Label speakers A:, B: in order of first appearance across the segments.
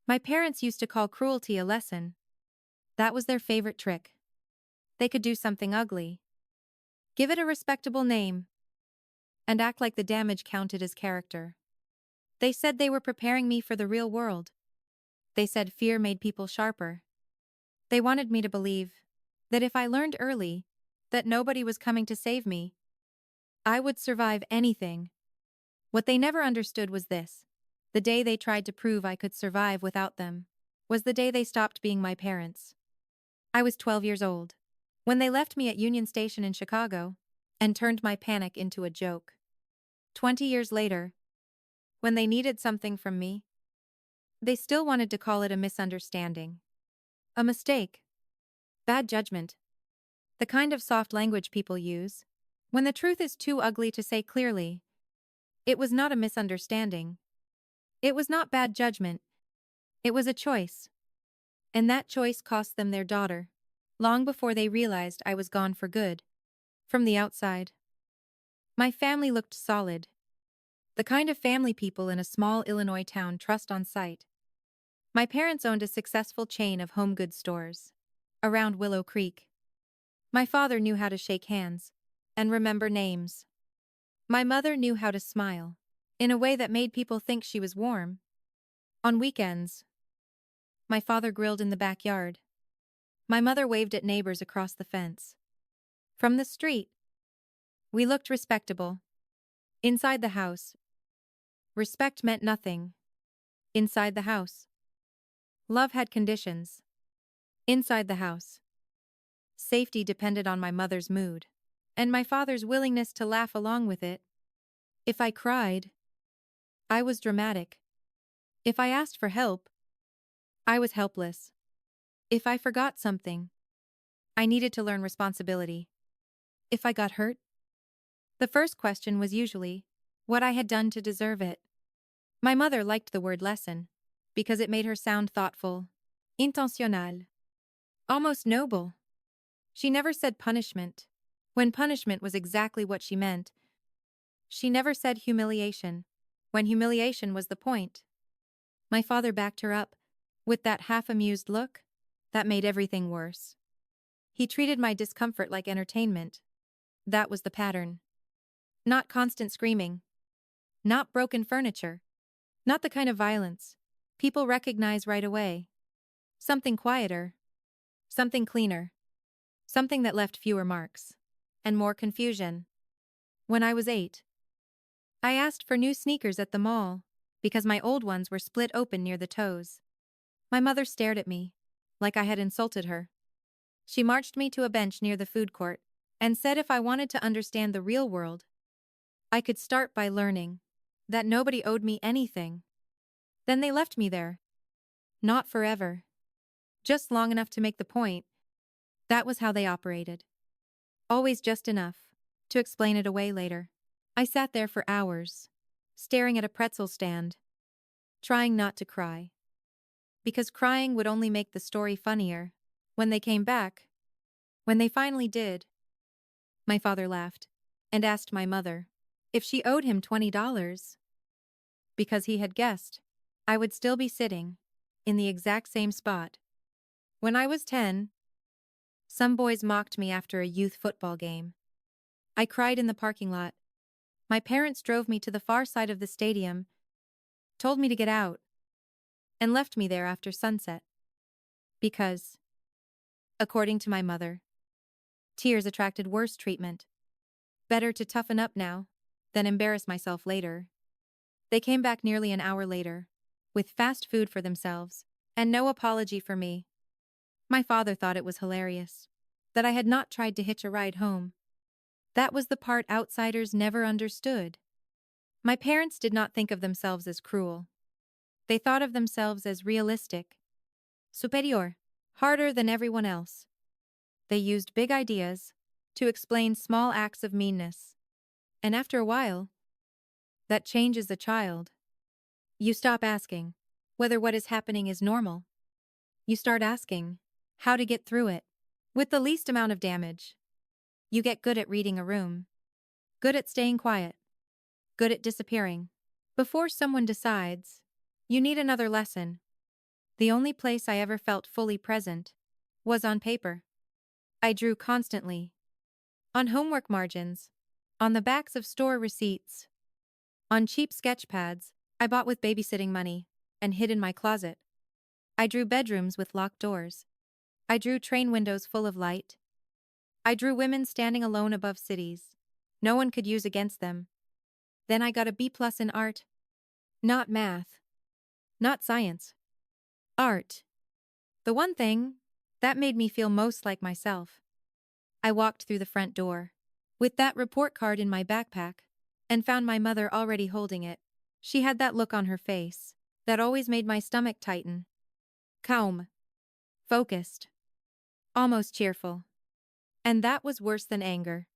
A: My parents used to call cruelty a lesson. That was their favorite trick. They could do something ugly, give it a respectable name, and act like the damage counted as character. They said they were preparing me for the real world. They said fear made people sharper. They wanted me to believe that if I learned early that nobody was coming to save me, I would survive anything. What they never understood was this: the day they tried to prove I could survive without them was the day they stopped being my parents. I was 12 years old when they left me at Union Station in Chicago and turned my panic into a joke. 20 years later, when they needed something from me, they still wanted to call it a misunderstanding, a mistake, bad judgment, the kind of soft language people use when the truth is too ugly to say clearly. It was not a misunderstanding. It was not bad judgment. It was a choice. And that choice cost them their daughter, long before they realized I was gone for good. From the outside, my family looked solid. The kind of family people in a small Illinois town trust on sight. My parents owned a successful chain of home goods stores around Willow Creek. My father knew how to shake hands and remember names. My mother knew how to smile in a way that made people think she was warm. On weekends, my father grilled in the backyard. My mother waved at neighbors across the fence. From the street, we looked respectable. Inside the house, respect meant nothing. Inside the house, love had conditions. Inside the house, safety depended on my mother's mood and my father's willingness to laugh along with it. If I cried, I was dramatic. If I asked for help, I was helpless. If I forgot something, I needed to learn responsibility. If I got hurt, the first question was usually what I had done to deserve it. My mother liked the word lesson because it made her sound thoughtful, intentional, almost noble. She never said punishment, when punishment was exactly what she meant. She never said humiliation, when humiliation was the point. My father backed her up with that half-amused look that made everything worse. He treated my discomfort like entertainment. That was the pattern. Not constant screaming. Not broken furniture. Not the kind of violence people recognize right away. Something quieter. Something cleaner. Something that left fewer marks. And more confusion. When I was 8, I asked for new sneakers at the mall because my old ones were split open near the toes. My mother stared at me like I had insulted her. She marched me to a bench near the food court and said if I wanted to understand the real world, I could start by learning that nobody owed me anything. Then they left me there. Not forever. Just long enough to make the point. That was how they operated. Always just enough to explain it away later. I sat there for hours, staring at a pretzel stand, trying not to cry. Because crying would only make the story funnier. When they came back, when they finally did, my father laughed and asked my mother if she owed him $20. Because he had guessed I would still be sitting in the exact same spot. When I was 10, some boys mocked me after a youth football game. I cried in the parking lot. My parents drove me to the far side of the stadium, told me to get out, and left me there after sunset. Because, according to my mother, tears attracted worse treatment. Better to toughen up now than embarrass myself later. They came back nearly an hour later, with fast food for themselves, and no apology for me. My father thought it was hilarious that I had not tried to hitch a ride home. That was the part outsiders never understood. My parents did not think of themselves as cruel. They thought of themselves as realistic, superior, harder than everyone else. They used big ideas to explain small acts of meanness. And after a while, that changes a child. You stop asking whether what is happening is normal. You start asking how to get through it with the least amount of damage. You get good at reading a room, good at staying quiet, good at disappearing. Before someone decides, you need another lesson. The only place I ever felt fully present was on paper. I drew constantly. On homework margins. On the backs of store receipts. On cheap sketch pads I bought with babysitting money and hid in my closet. I drew bedrooms with locked doors. I drew train windows full of light. I drew women standing alone above cities no one could use against them. Then I got a B+ in art. Not math. Not science. Art. The one thing that made me feel most like myself. I walked through the front door, with that report card in my backpack, and found my mother already holding it. She had that look on her face that always made my stomach tighten. Calm. Focused. Almost cheerful. And that was worse than anger.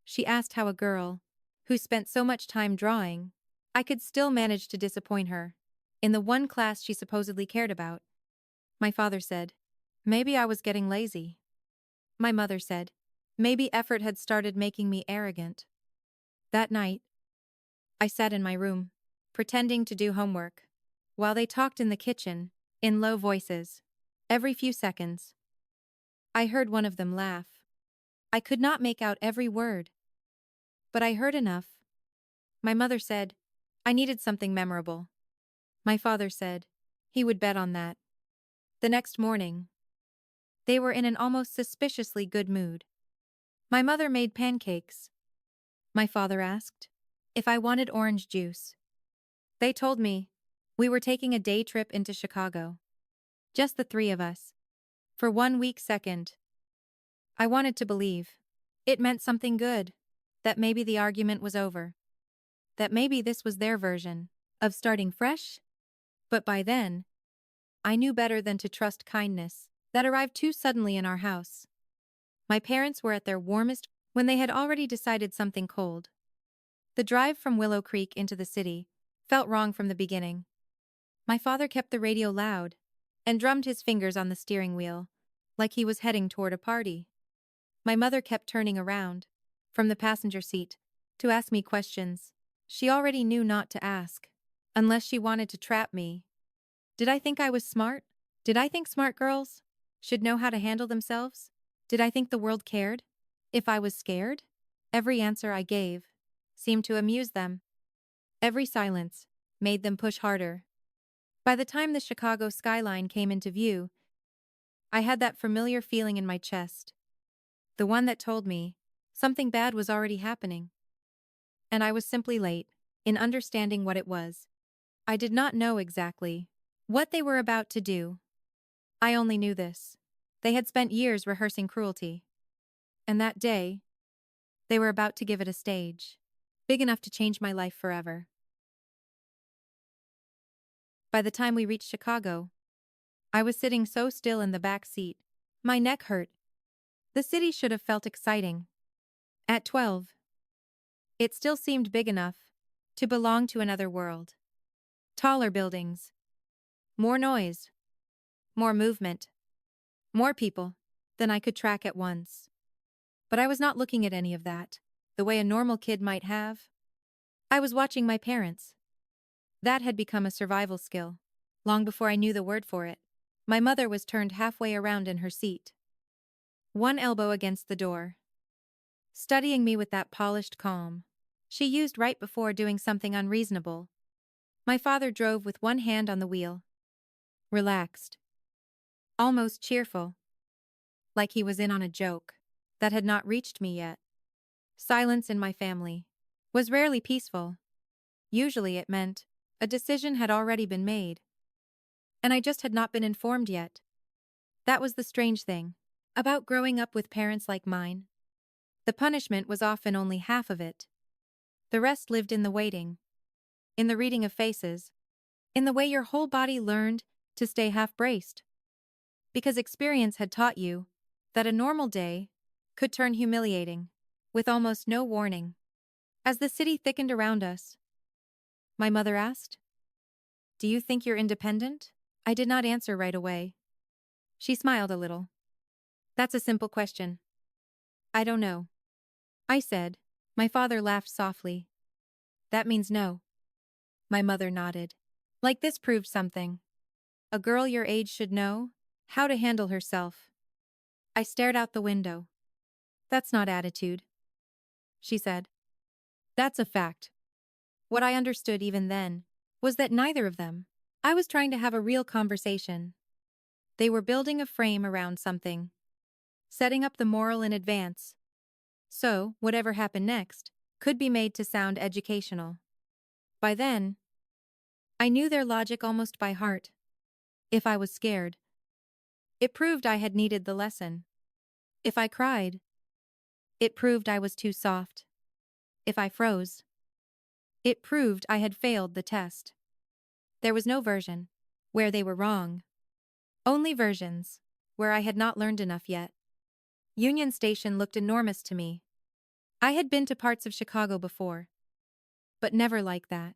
A: She asked how a girl, who spent so much time drawing, I could still manage to disappoint her, in the one class she supposedly cared about. My father said, maybe I was getting lazy. My mother said, maybe effort had started making me arrogant. That night, I sat in my room, pretending to do homework, while they talked in the kitchen, in low voices. Every few seconds, I heard one of them laugh. I could not make out every word, but I heard enough. My mother said, I needed something memorable. My father said, he would bet on that. The next morning, they were in an almost suspiciously good mood. My mother made pancakes. My father asked if I wanted orange juice. They told me we were taking a day trip into Chicago. Just the three of us. For 1 week second, I wanted to believe. It meant something good. That maybe the argument was over. That maybe this was their version of starting fresh. But by then, I knew better than to trust kindness that arrived too suddenly in our house. My parents were at their warmest when they had already decided something cold. The drive from Willow Creek into the city felt wrong from the beginning. My father kept the radio loud and drummed his fingers on the steering wheel, like he was heading toward a party. My mother kept turning around, from the passenger seat, to ask me questions she already knew not to ask, unless she wanted to trap me. Did I think I was smart? Did I think smart girls should know how to handle themselves? Did I think the world cared if I was scared? Every answer I gave seemed to amuse them. Every silence made them push harder. By the time the Chicago skyline came into view, I had that familiar feeling in my chest. The one that told me something bad was already happening. And I was simply late in understanding what it was. I did not know exactly what they were about to do. I only knew this. They had spent years rehearsing cruelty. And that day, they were about to give it a stage, big enough to change my life forever. By the time we reached Chicago, I was sitting so still in the back seat, my neck hurt. The city should have felt exciting. At 12, it still seemed big enough to belong to another world. Taller buildings, more noise, more movement, more people than I could track at once. But I was not looking at any of that, the way a normal kid might have. I was watching my parents. That had become a survival skill, long before I knew the word for it. My mother was turned halfway around in her seat, one elbow against the door, studying me with that polished calm she used right before doing something unreasonable. My father drove with one hand on the wheel, relaxed, almost cheerful, like he was in on a joke that had not reached me yet. Silence in my family was rarely peaceful. Usually it meant a decision had already been made, and I just had not been informed yet. That was the strange thing about growing up with parents like mine. The punishment was often only half of it. The rest lived in the waiting, in the reading of faces, in the way your whole body learned to stay half-braced. Because experience had taught you that a normal day could turn humiliating, with almost no warning. As the city thickened around us, my mother asked, "Do you think you're independent?" I did not answer right away. She smiled a little. "That's a simple question. I don't know," I said. My father laughed softly. "That means no." My mother nodded. Like this proved something. A girl your age should know how to handle herself. I stared out the window. That's not attitude, she said. That's a fact. What I understood even then was that neither of them. I was trying to have a real conversation. They were building a frame around something, setting up the moral in advance. So, whatever happened next could be made to sound educational. By then, I knew their logic almost by heart. If I was scared, it proved I had needed the lesson. If I cried, it proved I was too soft. If I froze, it proved I had failed the test. There was no version where they were wrong. Only versions where I had not learned enough yet. Union Station looked enormous to me. I had been to parts of Chicago before, but never like that.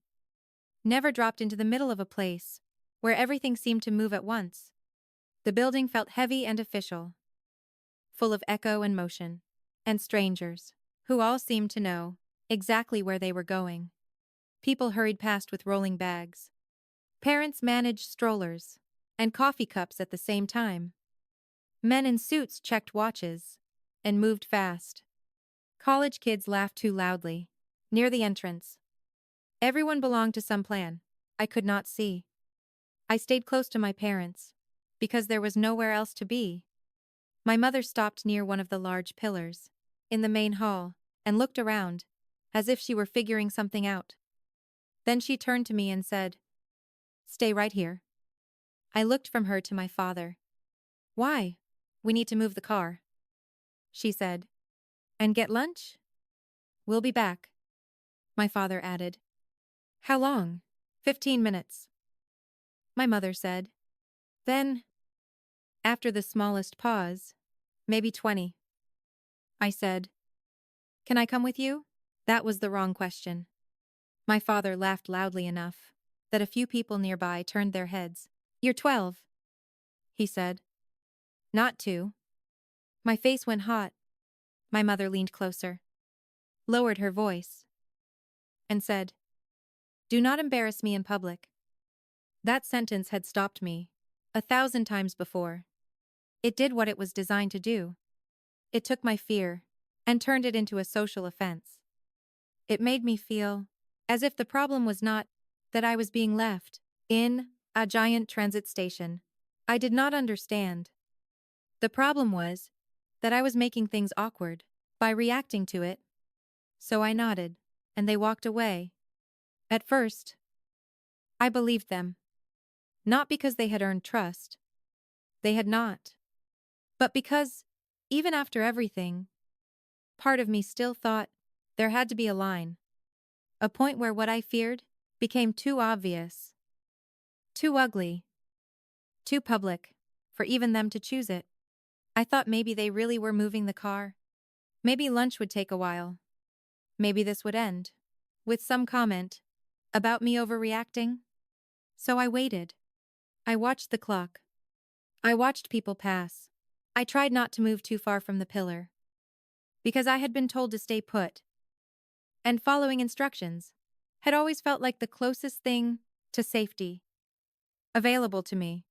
A: Never dropped into the middle of a place where everything seemed to move at once. The building felt heavy and official, full of echo and motion, and strangers, who all seemed to know exactly where they were going. People hurried past with rolling bags. Parents managed strollers and coffee cups at the same time. Men in suits checked watches and moved fast. College kids laughed too loudly near the entrance. Everyone belonged to some plan I could not see. I stayed close to my parents because there was nowhere else to be. My mother stopped near one of the large pillars in the main hall and looked around as if she were figuring something out. Then she turned to me and said, "Stay right here." I looked from her to my father. "Why?" "We need to move the car," she said. "And get lunch?" "We'll be back," my father added. "How long?" 15 minutes, my mother said. Then, after the smallest pause, "Maybe 20. I said. "Can I come with you?" That was the wrong question. My father laughed loudly enough that a few people nearby turned their heads. "You're 12, he said. "Not 2. My face went hot. My mother leaned closer, lowered her voice, and said, "Do not embarrass me in public." That sentence had stopped me 1,000 times before. It did what it was designed to do. It took my fear and turned it into a social offense. It made me feel as if the problem was not that I was being left in a giant transit station I did not understand. The problem was that I was making things awkward by reacting to it. So I nodded, and they walked away. At first, I believed them. Not because they had earned trust. They had not. But because, even after everything, part of me still thought there had to be a line. A point where what I feared became too obvious, too ugly, too public, for even them to choose it. I thought maybe they really were moving the car. Maybe lunch would take a while. Maybe this would end with some comment about me overreacting. So I waited. I watched the clock. I watched people pass. I tried not to move too far from the pillar, because I had been told to stay put, and following instructions had always felt like the closest thing to safety available to me.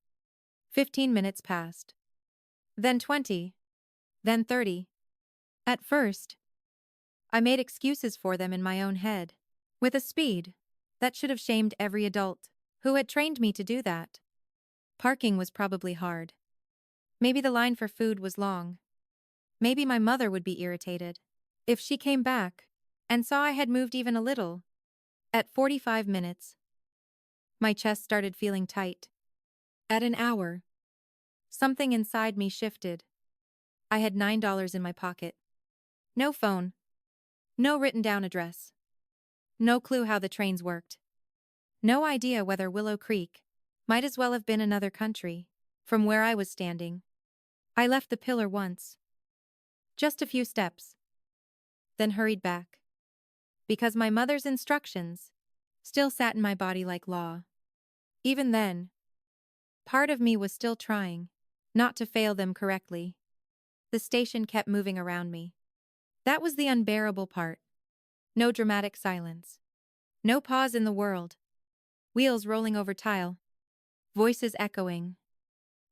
A: 15 minutes passed. Then 20. Then 30. At first, I made excuses for them in my own head, with a speed that should have shamed every adult who had trained me to do that. Parking was probably hard. Maybe the line for food was long. Maybe my mother would be irritated if she came back and saw I had moved even a little. At 45 minutes, my chest started feeling tight. At an hour, something inside me shifted. I had $9 in my pocket. No phone. No written down address. No clue how the trains worked. No idea whether Willow Creek might as well have been another country from where I was standing. I left the pillar once. Just a few steps. Then hurried back. Because my mother's instructions still sat in my body like law. Even then, part of me was still trying not to fail them correctly. The station kept moving around me. That was the unbearable part. No dramatic silence. No pause in the world. Wheels rolling over tile. voices echoing,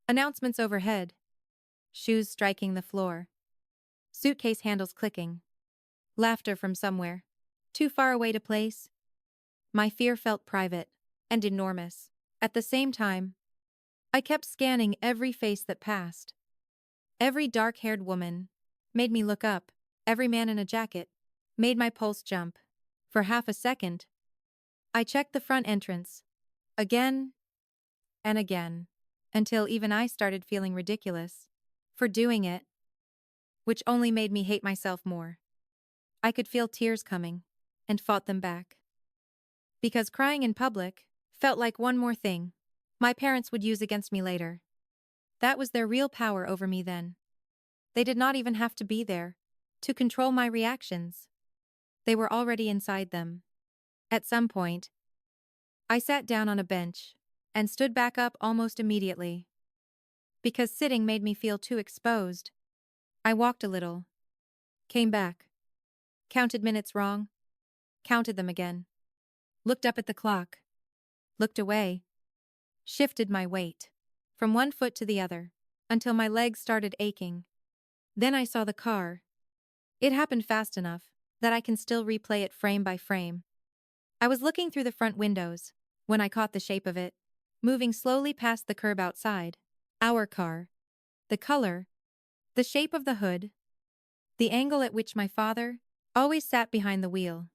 A: announcements overhead, shoes striking the floor, suitcase handles clicking, laughter from somewhere, too far away to place. My fear felt private and enormous. At the same time, I kept scanning every face that passed. Every dark-haired woman made me look up. Every man in a jacket made my pulse jump. For half a second, I checked the front entrance, again and again, until even I started feeling ridiculous for doing it, which only made me hate myself more. I could feel tears coming, and fought them back. Because crying in public felt like one more thing my parents would use against me later. That was their real power over me then. They did not even have to be there to control my reactions. They were already inside them. At some point, I sat down on a bench and stood back up almost immediately. Because sitting made me feel too exposed. I walked a little, came back, counted minutes wrong, counted them again, looked up at the clock, looked away, shifted my weight from one foot to the other until my legs started aching. Then I saw the car. It happened fast enough that I can still replay it frame by frame. I was looking through the front windows when I caught the shape of it, moving slowly past the curb outside. Our car. The color. The shape of the hood. The angle at which my father always sat behind the wheel.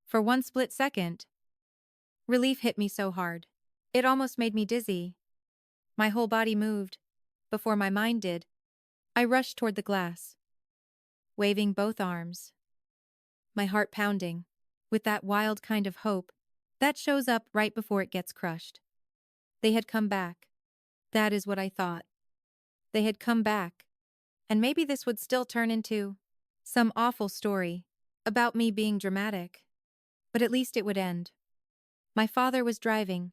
A: For one split second, relief hit me so hard. It almost made me dizzy. My whole body moved before my mind did. I rushed toward the glass, waving both arms, my heart pounding with that wild kind of hope that shows up right before it gets crushed. They had come back. That is what I thought. They had come back. And maybe this would still turn into some awful story about me being dramatic. But at least it would end. My father was driving.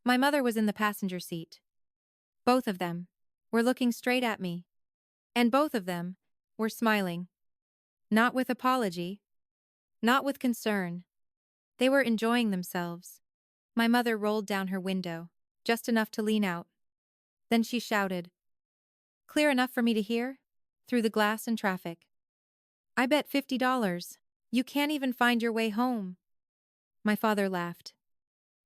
A: My mother was in the passenger seat. Both of them were looking straight at me. And both of them were smiling. Not with apology. Not with concern. They were enjoying themselves. My mother rolled down her window, just enough to lean out. Then she shouted, clear enough for me to hear, through the glass and traffic. I bet $50. You can't even find your way home. My father laughed.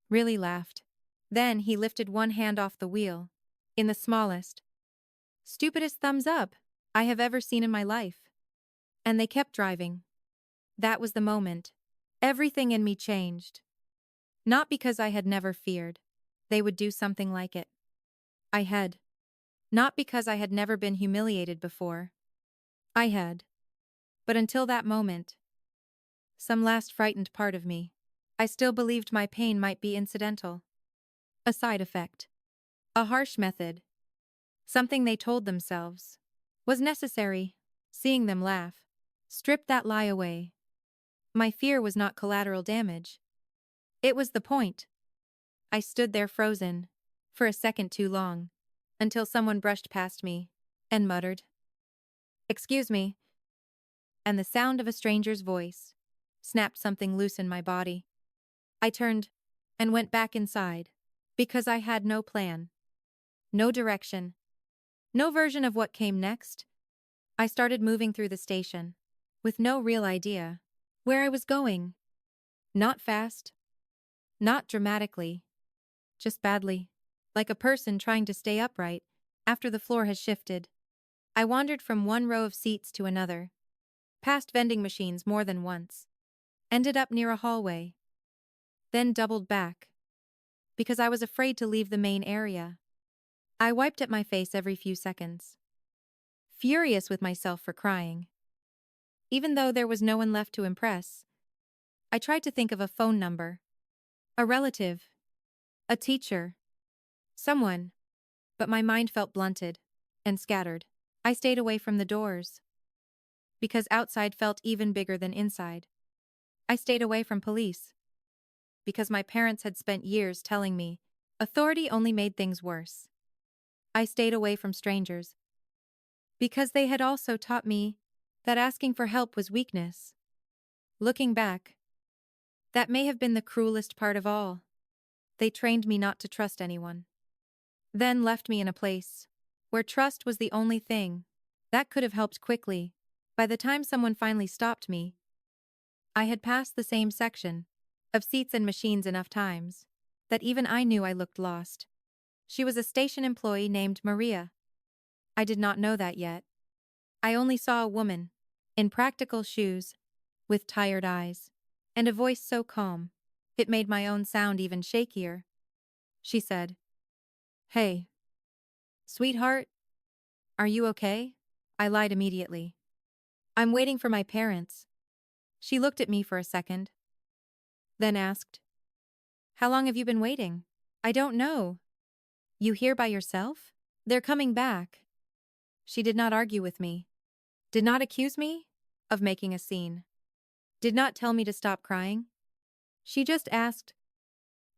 A: Really laughed. Then he lifted one hand off the wheel, in the smallest, stupidest thumbs up I have ever seen in my life. And they kept driving. That was the moment. Everything in me changed. Not because I had never feared they would do something like it. I had. Not because I had never been humiliated before. I had. But until that moment, some last frightened part of me, I still believed my pain might be incidental. A side effect. A harsh method. Something they told themselves was necessary. Seeing them laugh stripped that lie away. My fear was not collateral damage. It was the point. I stood there frozen, for a second too long, until someone brushed past me and muttered, "Excuse me," and the sound of a stranger's voice snapped something loose in my body. I turned and went back inside, because I had no plan, no direction, no version of what came next. I started moving through the station, with no real idea where I was going. Not fast, not dramatically, just badly, like a person trying to stay upright after the floor has shifted. I wandered from one row of seats to another, past vending machines more than once, ended up near a hallway, then doubled back, because I was afraid to leave the main area. I wiped at my face every few seconds, furious with myself for crying. Even though there was no one left to impress, I tried to think of a phone number, a relative, a teacher, someone, but my mind felt blunted and scattered. I stayed away from the doors, because outside felt even bigger than inside. I stayed away from police, because my parents had spent years telling me authority only made things worse. I stayed away from strangers, because they had also taught me that asking for help was weakness. Looking back, that may have been the cruelest part of all. They trained me not to trust anyone. then left me in a place where trust was the only thing that could have helped quickly. By the time someone finally stopped me, I had passed the same section of seats and machines enough times that even I knew I looked lost. She was a station employee named Maria. I did not know that yet. I only saw a woman, in practical shoes, with tired eyes, and a voice so calm, it made my own sound even shakier. She said, "Hey, sweetheart, are you okay?" I lied immediately. "I'm waiting for my parents." She looked at me for a second, then asked, "How long have you been waiting?" "I don't know." "You here by yourself?" "They're coming back." She did not argue with me, did not accuse me of making a scene, did not tell me to stop crying. She just asked,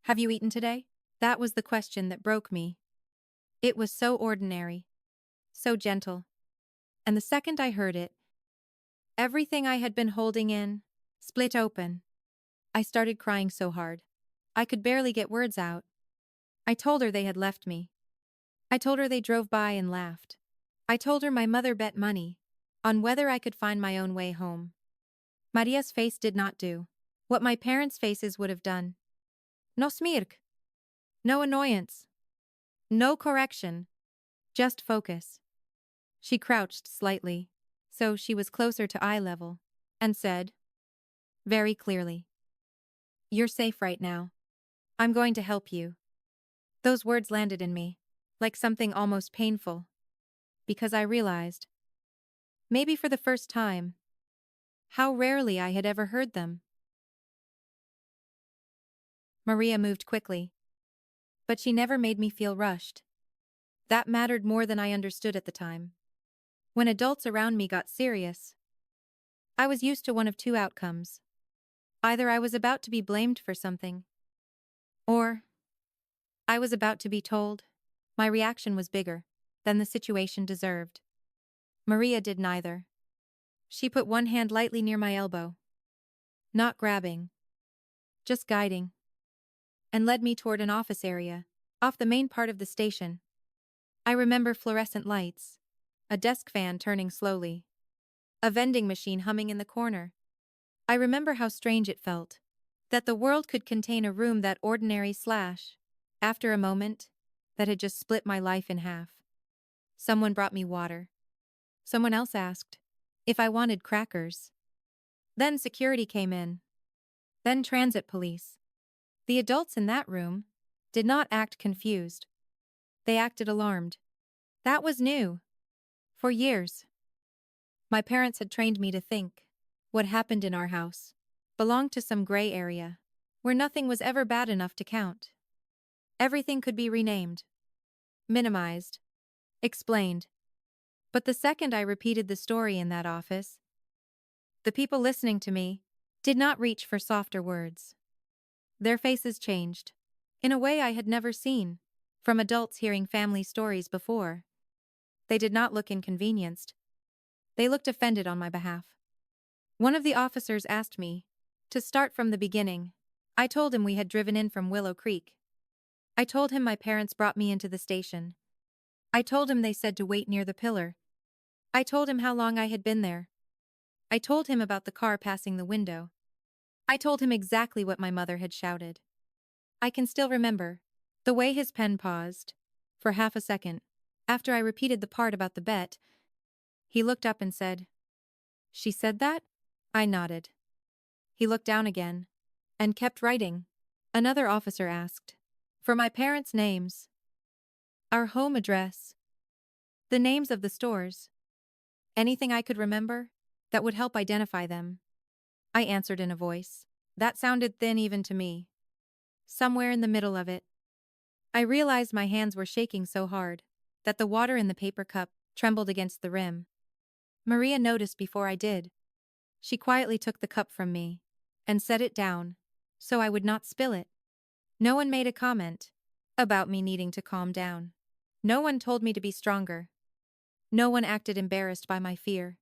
A: "Have you eaten today?" That was the question that broke me. It was so ordinary, so gentle. And the second I heard it, everything I had been holding in split open. I started crying so hard I could barely get words out. I told her they had left me. I told her they drove by and laughed. I told her my mother bet money on whether I could find my own way home. Maria's face did not do what my parents' faces would have done. No smirk. No annoyance. No correction. Just focus. She crouched slightly, so she was closer to eye level, and said, very clearly, "You're safe right now. I'm going to help you." Those words landed in me, like something almost painful, because I realized, maybe for the first time, how rarely I had ever heard them. Maria moved quickly, but she never made me feel rushed. That mattered more than I understood at the time. When adults around me got serious, I was used to one of two outcomes. Either I was about to be blamed for something, or I was about to be told. My reaction was bigger than the situation deserved. Maria did neither. She put one hand lightly near my elbow, not grabbing, just guiding, and led me toward an office area, off the main part of the station. I remember fluorescent lights, a desk fan turning slowly, a vending machine humming in the corner. I remember how strange it felt, that the world could contain a room that ordinary slash, after a moment, that had just split my life in half. Someone brought me water. Someone else asked if I wanted crackers. Then security came in. Then transit police. The adults in that room did not act confused. They acted alarmed. That was new. For years, my parents had trained me to think what happened in our house belonged to some gray area where nothing was ever bad enough to count. Everything could be renamed, minimized, explained. But the second I repeated the story in that office, the people listening to me did not reach for softer words. Their faces changed, in a way I had never seen from adults hearing family stories before. They did not look inconvenienced. They looked offended on my behalf. One of the officers asked me to start from the beginning. I told him we had driven in from Willow Creek. I told him my parents brought me into the station. I told him they said to wait near the pillar. I told him how long I had been there. I told him about the car passing the window. I told him exactly what my mother had shouted. I can still remember the way his pen paused for half a second after I repeated the part about the bet. He looked up and said, "She said that?" I nodded. He looked down again and kept writing. Another officer asked for my parents' names, our home address, the names of the stores, anything I could remember that would help identify them. I answered in a voice that sounded thin even to me. Somewhere in the middle of it, I realized my hands were shaking so hard that the water in the paper cup trembled against the rim. Maria noticed before I did. She quietly took the cup from me and set it down so I would not spill it. No one made a comment about me needing to calm down. No one told me to be stronger. No one acted embarrassed by my fear.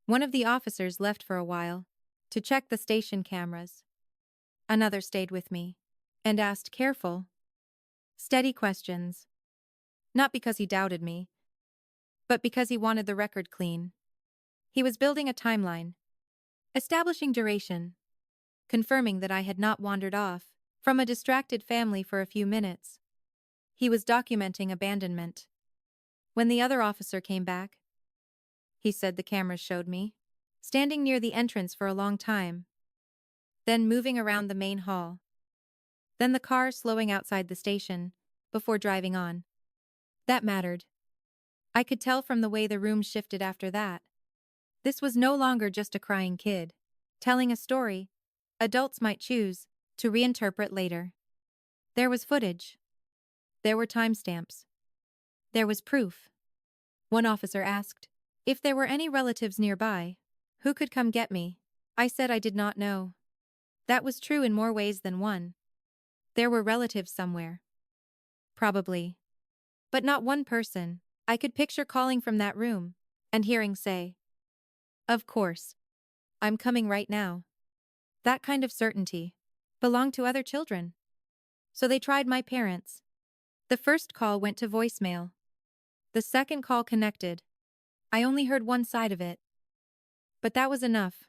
A: One of the officers left for a while to check the station cameras. Another stayed with me and asked careful, steady questions. Not because he doubted me, but because he wanted the record clean. He was building a timeline, establishing duration, confirming that I had not wandered off from a distracted family for a few minutes. He was documenting abandonment. When the other officer came back, he said the cameras showed me, standing near the entrance for a long time, then moving around the main hall, then the car slowing outside the station, before driving on. That mattered. I could tell from the way the room shifted after that. This was no longer just a crying kid, telling a story adults might choose to reinterpret later. There was footage. There were timestamps. There was proof. One officer asked if there were any relatives nearby who could come get me. I said I did not know. That was true in more ways than one. There were relatives somewhere. Probably. But not one person I could picture calling from that room and hearing say, "Of course. I'm coming right now." That kind of certainty belonged to other children. So they tried my parents. The first call went to voicemail. The second call connected. I only heard one side of it. But that was enough.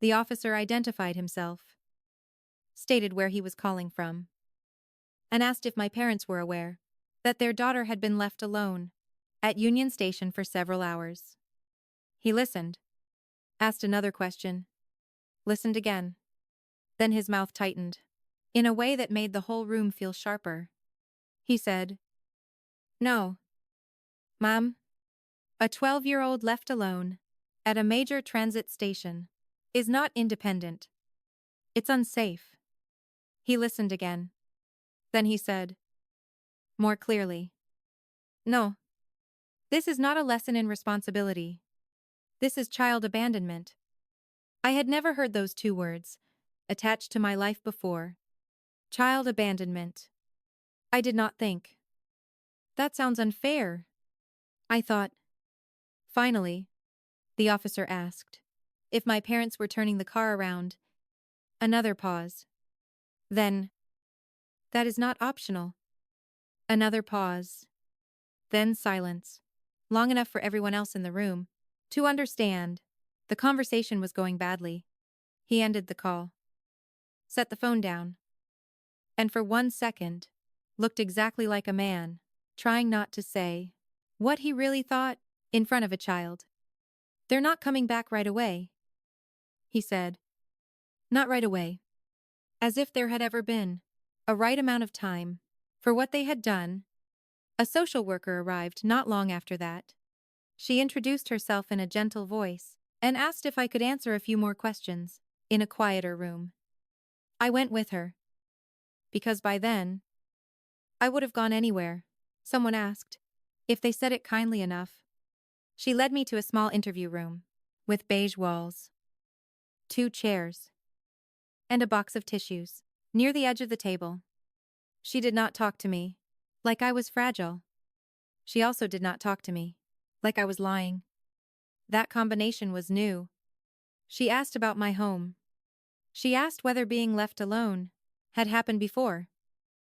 A: The officer identified himself, stated where he was calling from, and asked if my parents were aware that their daughter had been left alone at Union Station for several hours. He listened, asked another question, listened again. Then his mouth tightened, in a way that made the whole room feel sharper. He said, "No. Mom, a 12-year-old left alone at a major transit station is not independent. It's unsafe." He listened again. Then he said, more clearly, "No. This is not a lesson in responsibility. This is child abandonment." I had never heard those two words attached to my life before. Child abandonment. I did not think. That sounds unfair, I thought. Finally, the officer asked if my parents were turning the car around. Another pause. Then, "That is not optional." Another pause. Then silence, long enough for everyone else in the room to understand the conversation was going badly. He ended the call, set the phone down, and for 1 second, looked exactly like a man, trying not to say what he really thought in front of a child. "They're not coming back right away," he said. Not right away. As if there had ever been a right amount of time for what they had done. A social worker arrived not long after that. She introduced herself in a gentle voice and asked if I could answer a few more questions in a quieter room. I went with her, because by then, I would have gone anywhere. Someone asked if they said it kindly enough. She led me to a small interview room with beige walls, 2 chairs, and a box of tissues near the edge of the table. She did not talk to me like I was fragile. She also did not talk to me like I was lying. That combination was new. She asked about my home. She asked whether being left alone had happened before.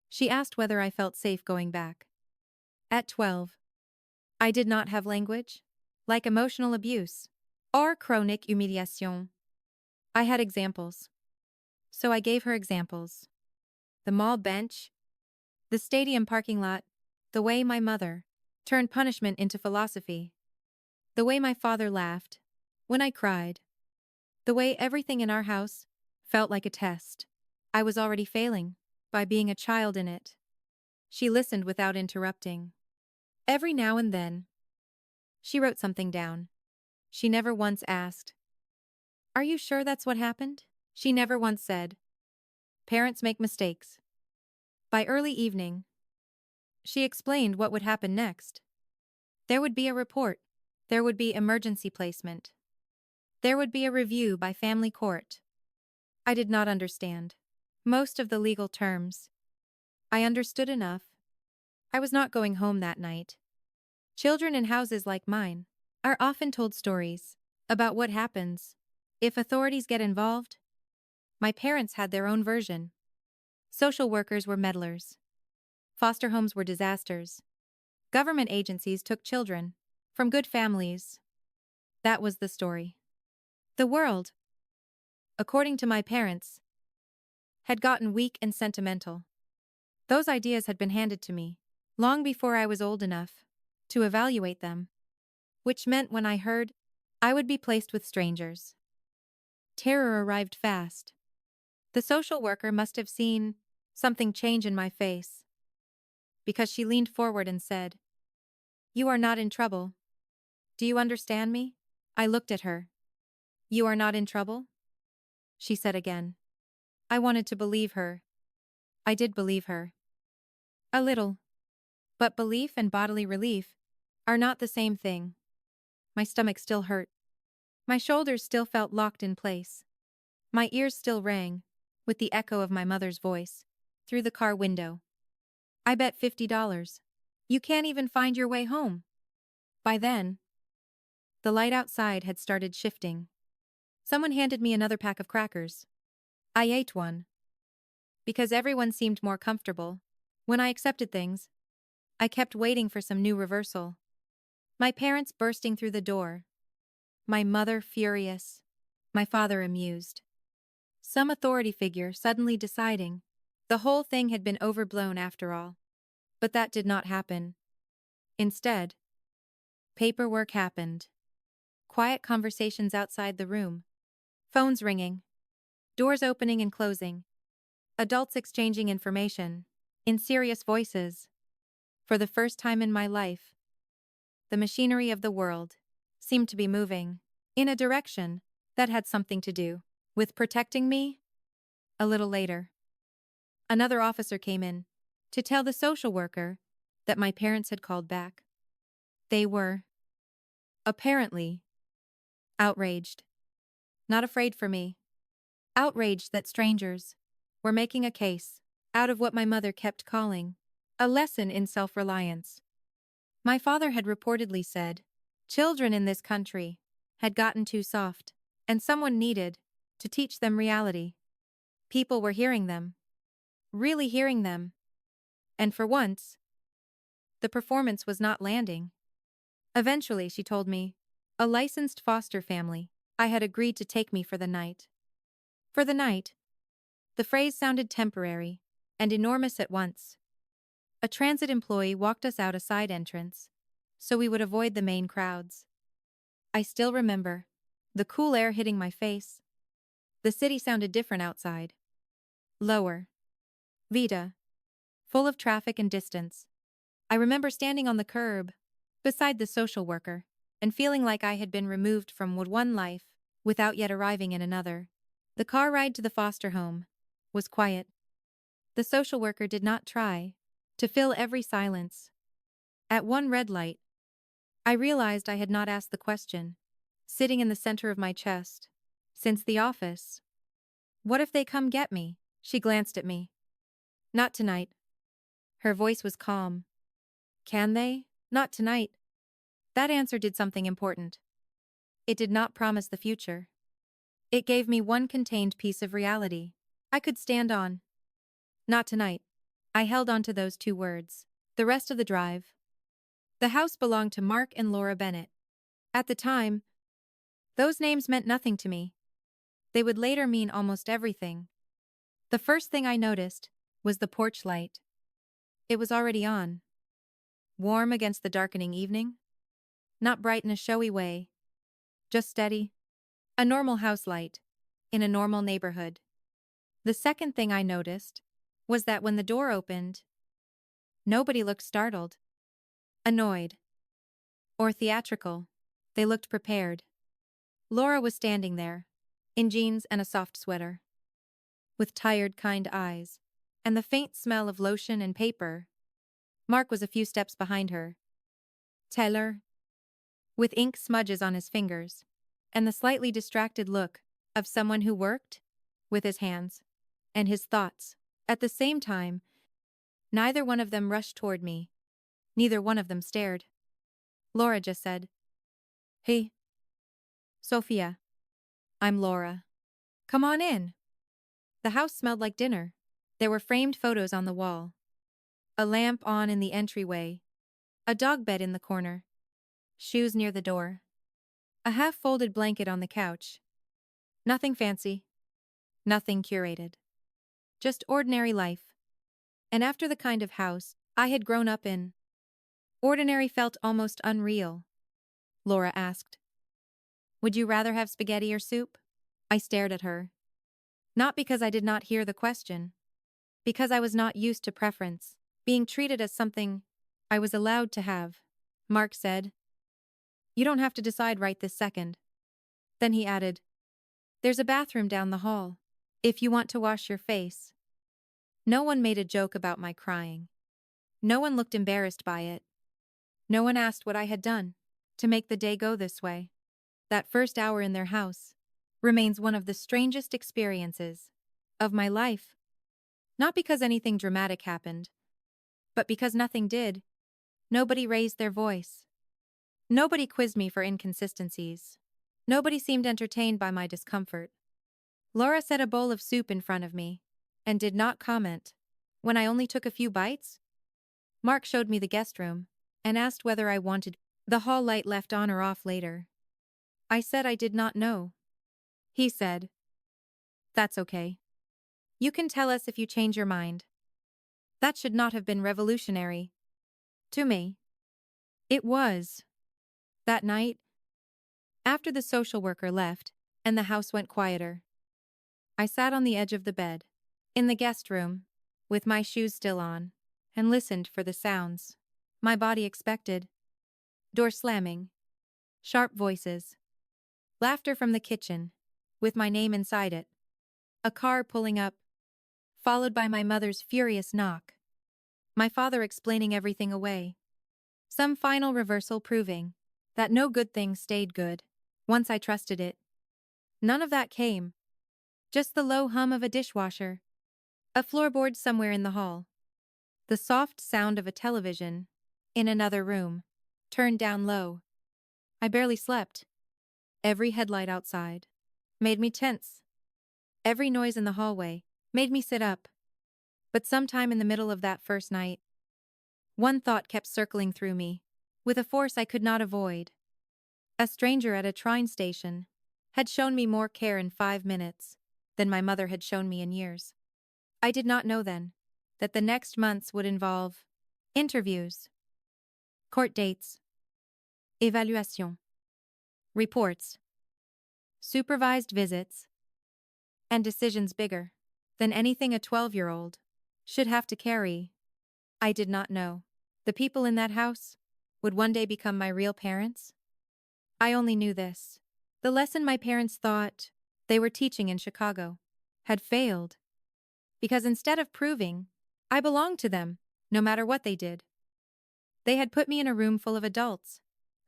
A: She asked whether I felt safe going back. At 12, I did not have language, like emotional abuse or chronic humiliation. I had examples. So I gave her examples. The mall bench, the stadium parking lot, the way my mother turned punishment into philosophy, the way my father laughed when I cried, the way everything in our house felt like a test. I was already failing by being a child in it. She listened without interrupting. Every now and then, she wrote something down. She never once asked, "Are you sure that's what happened?" She never once said, "Parents make mistakes." By early evening, she explained what would happen next. There would be a report. There would be emergency placement. There would be a review by family court. I did not understand most of the legal terms. I understood enough. I was not going home that night. Children in houses like mine are often told stories about what happens if authorities get involved. My parents had their own version. Social workers were meddlers. Foster homes were disasters. Government agencies took children from good families. That was the story. The world, according to my parents, had gotten weak and sentimental. Those ideas had been handed to me long before I was old enough to evaluate them, which meant when I heard I would be placed with strangers. Terror arrived fast. The social worker must have seen something change in my face, because she leaned forward and said, "You are not in trouble. Do you understand me?" I looked at her. "You are not in trouble?" she said again. I wanted to believe her. I did believe her. A little. But belief and bodily relief are not the same thing. My stomach still hurt. My shoulders still felt locked in place. My ears still rang with the echo of my mother's voice through the car window. "I bet $50. You can't even find your way home." By then, the light outside had started shifting. Someone handed me another pack of crackers. I ate one. Because everyone seemed more comfortable when I accepted things, I kept waiting for some new reversal. My parents bursting through the door. My mother furious. My father amused. Some authority figure suddenly deciding the whole thing had been overblown after all. But that did not happen. Instead, paperwork happened. Quiet conversations outside the room. Phones ringing. Doors opening and closing. Adults exchanging information in serious voices. For the first time in my life, the machinery of the world seemed to be moving in a direction that had something to do with protecting me. A little later, another officer came in to tell the social worker that my parents had called back. They were, apparently, outraged. Not afraid for me. Outraged that strangers were making a case out of what my mother kept calling a lesson in self-reliance. My father had reportedly said, children in this country had gotten too soft, and someone needed to teach them reality. People were hearing them. Really hearing them. And for once, the performance was not landing. Eventually, she told me, a licensed foster family I had agreed to take me for the night. For the night. The phrase sounded temporary and enormous at once. A transit employee walked us out a side entrance, so we would avoid the main crowds. I still remember the cool air hitting my face. The city sounded different outside. Lower. Vita. Full of traffic and distance. I remember standing on the curb, beside the social worker, and feeling like I had been removed from one life, without yet arriving in another. The car ride to the foster home was quiet. The social worker did not try to fill every silence. At one red light, I realized I had not asked the question, sitting in the center of my chest, since the office. What if they come get me? She glanced at me. Not tonight. Her voice was calm. Can they? Not tonight. That answer did something important. It did not promise the future. It gave me one contained piece of reality I could stand on. Not tonight. I held on to those two words. The rest of the drive. The house belonged to Mark and Laura Bennett. At the time, those names meant nothing to me. They would later mean almost everything. The first thing I noticed was the porch light. It was already on. Warm against the darkening evening. Not bright in a showy way. Just steady. A normal house light. In a normal neighborhood. The second thing I noticed was that when the door opened, nobody looked startled, annoyed, or theatrical. They looked prepared. Laura was standing there, in jeans and a soft sweater, with tired, kind eyes, and the faint smell of lotion and paper. Mark was a few steps behind her. Taylor, with ink smudges on his fingers, and the slightly distracted look of someone who worked with his hands and his thoughts. At the same time, neither one of them rushed toward me. Neither one of them stared. Laura just said, "Hey, Sophia. I'm Laura. Come on in." The house smelled like dinner. There were framed photos on the wall. A lamp on in the entryway. A dog bed in the corner. Shoes near the door. A half-folded blanket on the couch. Nothing fancy. Nothing curated. Just ordinary life. And after the kind of house I had grown up in, ordinary felt almost unreal. Laura asked. Would you rather have spaghetti or soup? I stared at her. Not because I did not hear the question. Because I was not used to preference, being treated as something I was allowed to have. Mark said. You don't have to decide right this second. Then he added, there's a bathroom down the hall, if you want to wash your face. No one made a joke about my crying. No one looked embarrassed by it. No one asked what I had done to make the day go this way. That first hour in their house remains one of the strangest experiences of my life. Not because anything dramatic happened, but because nothing did. Nobody raised their voice. Nobody quizzed me for inconsistencies. Nobody seemed entertained by my discomfort. Laura set a bowl of soup in front of me and did not comment when I only took a few bites. Mark showed me the guest room and asked whether I wanted the hall light left on or off later. I said I did not know. He said, that's okay. You can tell us if you change your mind. That should not have been revolutionary. To me, it was. That night, after the social worker left and the house went quieter, I sat on the edge of the bed, in the guest room, with my shoes still on, and listened for the sounds my body expected. Door slamming, sharp voices, laughter from the kitchen, with my name inside it, a car pulling up, followed by my mother's furious knock, my father explaining everything away. Some final reversal proving that no good thing stayed good once I trusted it. None of that came. Just the low hum of a dishwasher, a floorboard somewhere in the hall, the soft sound of a television in another room, turned down low. I barely slept. Every headlight outside made me tense. Every noise in the hallway made me sit up. But sometime in the middle of that first night, one thought kept circling through me, with a force I could not avoid. A stranger at a train station had shown me more care in 5 minutes than my mother had shown me in years. I did not know then that the next months would involve interviews, court dates, évaluation, reports, supervised visits, and decisions bigger than anything a 12-year-old should have to carry. I did not know the people in that house would one day become my real parents. I only knew this. The lesson my parents thought they were teaching in Chicago had failed. Because instead of proving I belonged to them, no matter what they did, they had put me in a room full of adults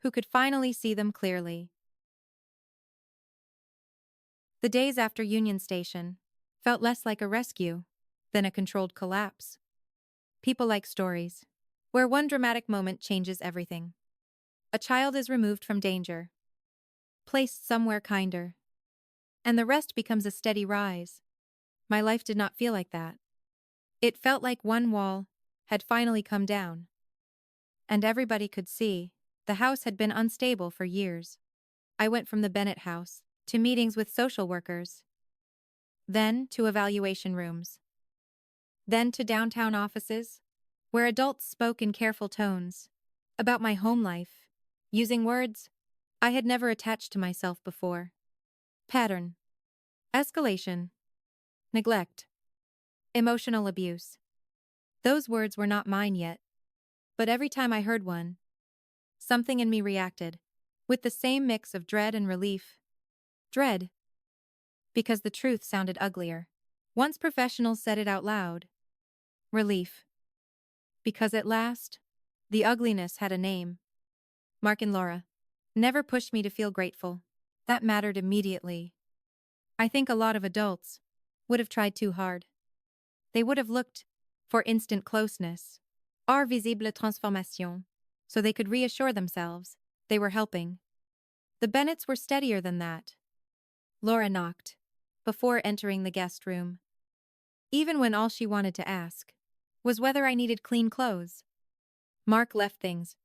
A: who could finally see them clearly. The days after Union Station felt less like a rescue than a controlled collapse. People like stories, where one dramatic moment changes everything. A child is removed from danger, placed somewhere kinder, and the rest becomes a steady rise. My life did not feel like that. It felt like one wall had finally come down, and everybody could see the house had been unstable for years. I went from the Bennett house to meetings with social workers, then to evaluation rooms, then to downtown offices, where adults spoke in careful tones about my home life, using words I had never attached to myself before. Pattern, escalation, neglect, emotional abuse. Those words were not mine yet, but every time I heard one, something in me reacted, with the same mix of dread and relief. Dread, because the truth sounded uglier once professionals said it out loud. Relief, because at last, the ugliness had a name. Mark and Laura never pushed me to feel grateful. That mattered immediately. I think a lot of adults would have tried too hard. They would have looked for instant closeness, or visible transformation, so they could reassure themselves they were helping. The Bennetts were steadier than that. Laura knocked before entering the guest room, even when all she wanted to ask was whether I needed clean clothes. Mark left things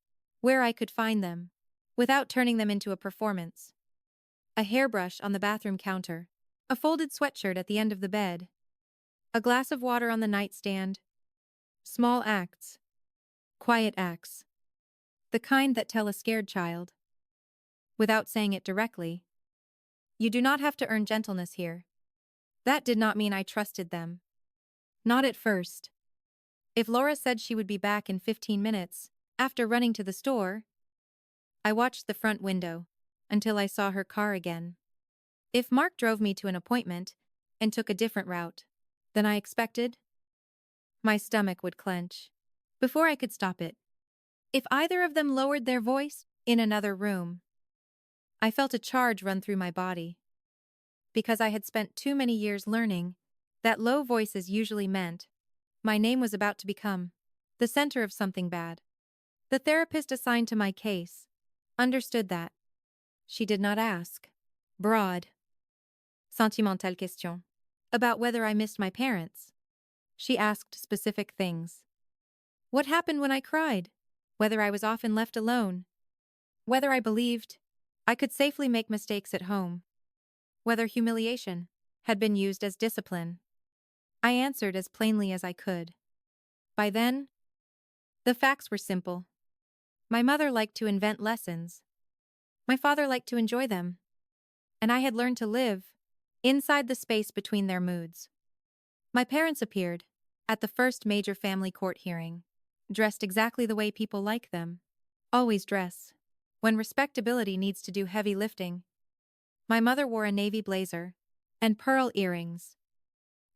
A: where I could find them, without turning them into a performance. A hairbrush on the bathroom counter, a folded sweatshirt at the end of the bed, a glass of water on the nightstand. Small acts. Quiet acts. The kind that tell a scared child, without saying it directly, "You do not have to earn gentleness here." That did not mean I trusted them. Not at first. If Laura said she would be back in 15 minutes, after running to the store, I watched the front window until I saw her car again. If Mark drove me to an appointment and took a different route than I expected, my stomach would clench before I could stop it. If either of them lowered their voice in another room, I felt a charge run through my body. Because I had spent too many years learning that low voices usually meant my name was about to become the center of something bad. The therapist assigned to my case understood that. She did not ask broad, sentimentale questions about whether I missed my parents. She asked specific things. What happened when I cried? Whether I was often left alone. Whether I believed I could safely make mistakes at home. Whether humiliation had been used as discipline. I answered as plainly as I could. By then, the facts were simple. My mother liked to invent lessons. My father liked to enjoy them. And I had learned to live inside the space between their moods. My parents appeared at the first major family court hearing, dressed exactly the way people like them always dress when respectability needs to do heavy lifting. My mother wore a navy blazer and pearl earrings.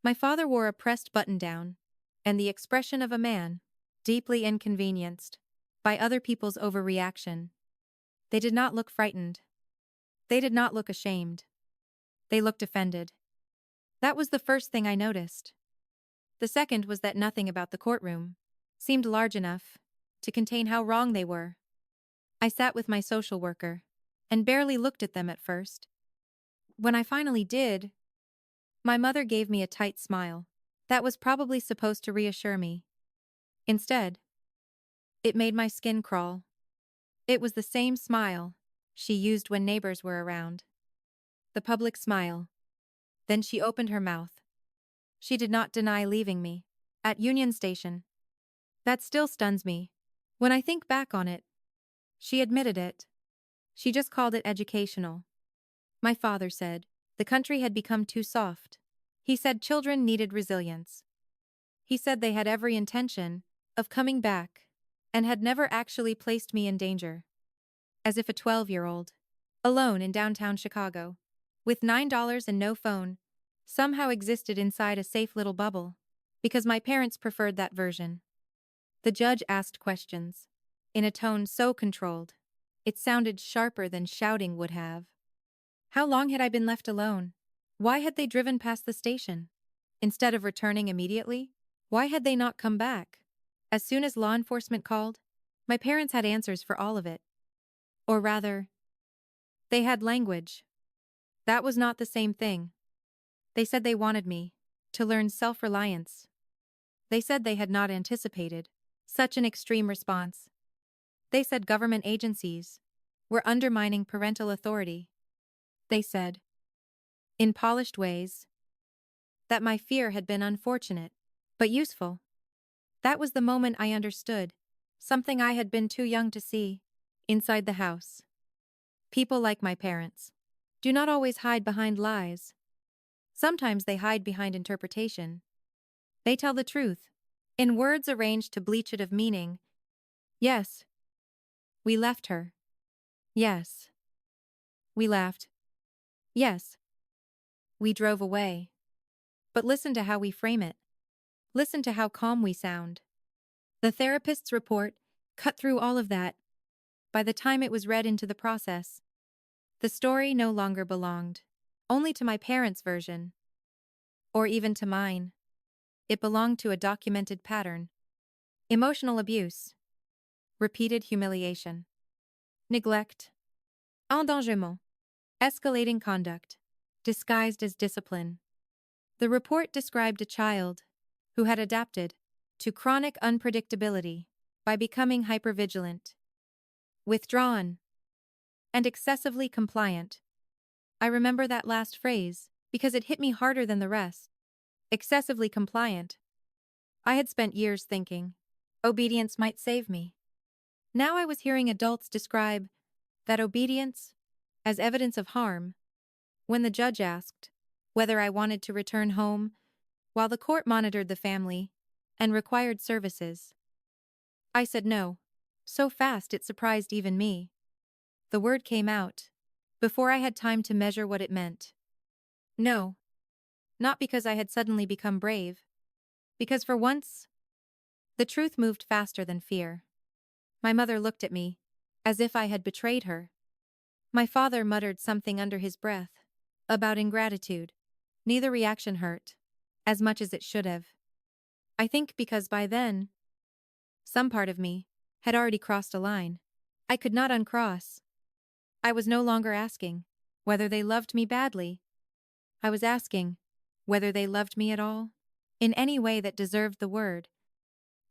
A: My father wore a pressed button-down and the expression of a man deeply inconvenienced by other people's overreaction. They did not look frightened. They did not look ashamed. They looked offended. That was the first thing I noticed. The second was that nothing about the courtroom seemed large enough to contain how wrong they were. I sat with my social worker and barely looked at them at first. When I finally did, my mother gave me a tight smile that was probably supposed to reassure me. Instead, it made my skin crawl. It was the same smile she used when neighbors were around. The public smile. Then she opened her mouth. She did not deny leaving me at Union Station. That still stuns me when I think back on it. She admitted it. She just called it educational. My father said the country had become too soft. He said children needed resilience. He said they had every intention of coming back and had never actually placed me in danger. As if a 12-year-old, alone in downtown Chicago, with $9 and no phone, somehow existed inside a safe little bubble, because my parents preferred that version. The judge asked questions, in a tone so controlled, it sounded sharper than shouting would have. How long had I been left alone? Why had they driven past the station? Instead of returning immediately, why had they not come back? As soon as law enforcement called, my parents had answers for all of it. Or rather, they had language. That was not the same thing. They said they wanted me to learn self-reliance. They said they had not anticipated such an extreme response. They said government agencies were undermining parental authority. They said, in polished ways, that my fear had been unfortunate, but useful. That was the moment I understood something I had been too young to see. Inside the house, people like my parents do not always hide behind lies. Sometimes they hide behind interpretation. They tell the truth, in words arranged to bleach it of meaning. Yes, we left her. Yes, we laughed. Yes, we drove away. But listen to how we frame it. Listen to how calm we sound. The therapist's report cut through all of that. By the time it was read into the process, the story no longer belonged only to my parents' version, or even to mine. It belonged to a documented pattern. Emotional abuse, repeated humiliation, neglect, endangerment, escalating conduct, disguised as discipline. The report described a child who had adapted to chronic unpredictability by becoming hypervigilant. withdrawn, and excessively compliant. I remember that last phrase because it hit me harder than the rest. Excessively compliant. I had spent years thinking obedience might save me. Now I was hearing adults describe that obedience as evidence of harm. When the judge asked whether I wanted to return home while the court monitored the family and required services, I said no, so fast it surprised even me. The word came out before I had time to measure what it meant. No, not because I had suddenly become brave, because for once, the truth moved faster than fear. My mother looked at me, as if I had betrayed her. My father muttered something under his breath about ingratitude. Neither reaction hurt as much as it should have. I think because by then, some part of me had already crossed a line I could not uncross. I was no longer asking whether they loved me badly. I was asking whether they loved me at all, in any way that deserved the word.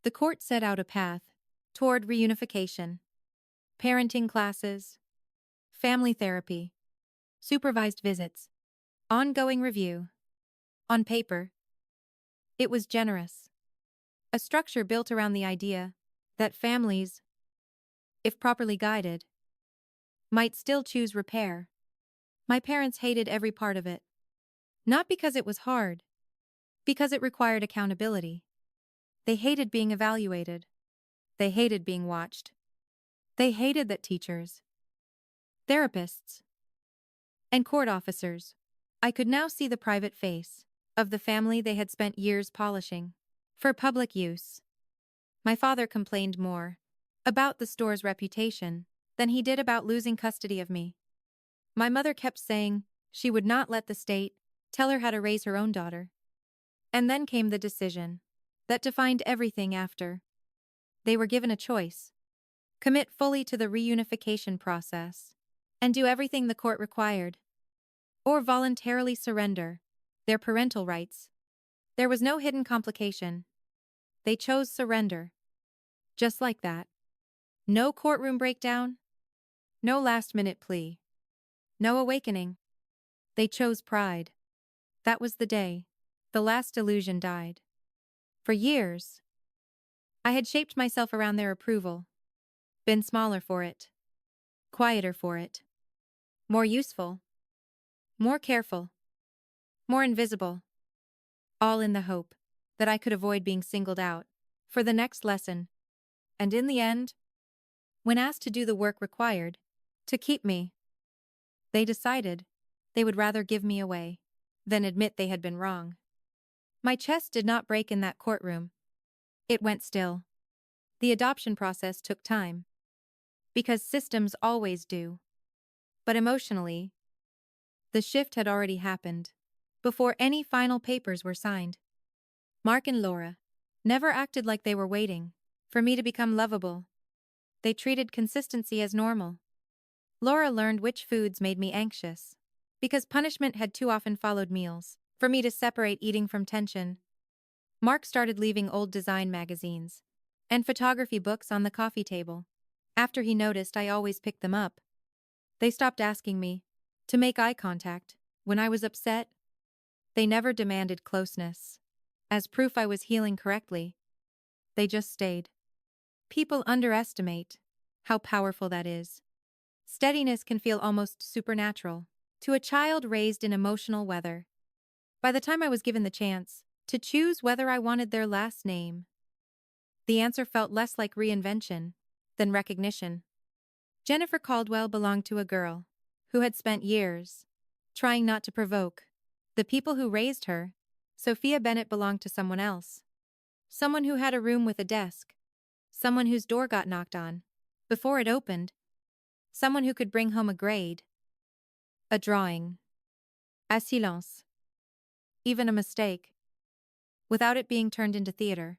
A: The court set out a path toward reunification. Parenting classes, family therapy, supervised visits, ongoing review. On paper, it was generous. A structure built around the idea that families, if properly guided, might still choose repair. My parents hated every part of it. Not because it was hard, because it required accountability. They hated being evaluated. They hated being watched. They hated that teachers, therapists, and court officers. I could now see the private face of the family they had spent years polishing for public use. My father complained more about the store's reputation than he did about losing custody of me. My mother kept saying she would not let the state tell her how to raise her own daughter. And then came the decision that defined everything after. They were given a choice: commit fully to the reunification process and do everything the court required, or voluntarily surrender their parental rights. There was no hidden complication. They chose surrender. Just like that. No courtroom breakdown. No last-minute plea. No awakening. They chose pride. That was the day the last illusion died. For years, I had shaped myself around their approval, been smaller for it, quieter for it, more useful, more careful, more invisible, all in the hope that I could avoid being singled out for the next lesson. And in the end, when asked to do the work required to keep me, they decided they would rather give me away than admit they had been wrong. My chest did not break in that courtroom. It went still. The adoption process took time, because systems always do. But emotionally, the shift had already happened before any final papers were signed. Mark and Laura never acted like they were waiting for me to become lovable. They treated consistency as normal. Laura learned which foods made me anxious, because punishment had too often followed meals, for me to separate eating from tension. Mark started leaving old design magazines and photography books on the coffee table. After he noticed I always picked them up. They stopped asking me to make eye contact when I was upset. They never demanded closeness as proof I was healing correctly. They just stayed. People underestimate how powerful that is. Steadiness can feel almost supernatural to a child raised in emotional weather. By the time I was given the chance to choose whether I wanted their last name, the answer felt less like reinvention than recognition. Jennifer Caldwell belonged to a girl who had spent years trying not to provoke the people who raised her. Sophia Bennett belonged to someone else. Someone who had a room with a desk. Someone whose door got knocked on before it opened. Someone who could bring home a grade, a drawing, a silence, even a mistake, without it being turned into theater.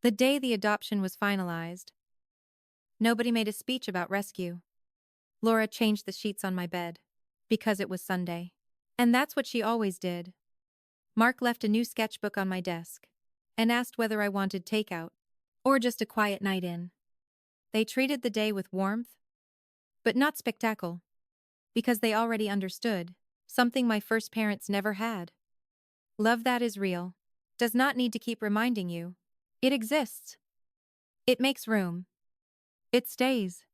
A: The day the adoption was finalized, nobody made a speech about rescue. Laura changed the sheets on my bed because it was Sunday. And that's what she always did. Mark left a new sketchbook on my desk and asked whether I wanted takeout or just a quiet night in. They treated the day with warmth but not spectacle, because they already understood, something my first parents never had. Love that is real does not need to keep reminding you. It exists. It makes room. It stays.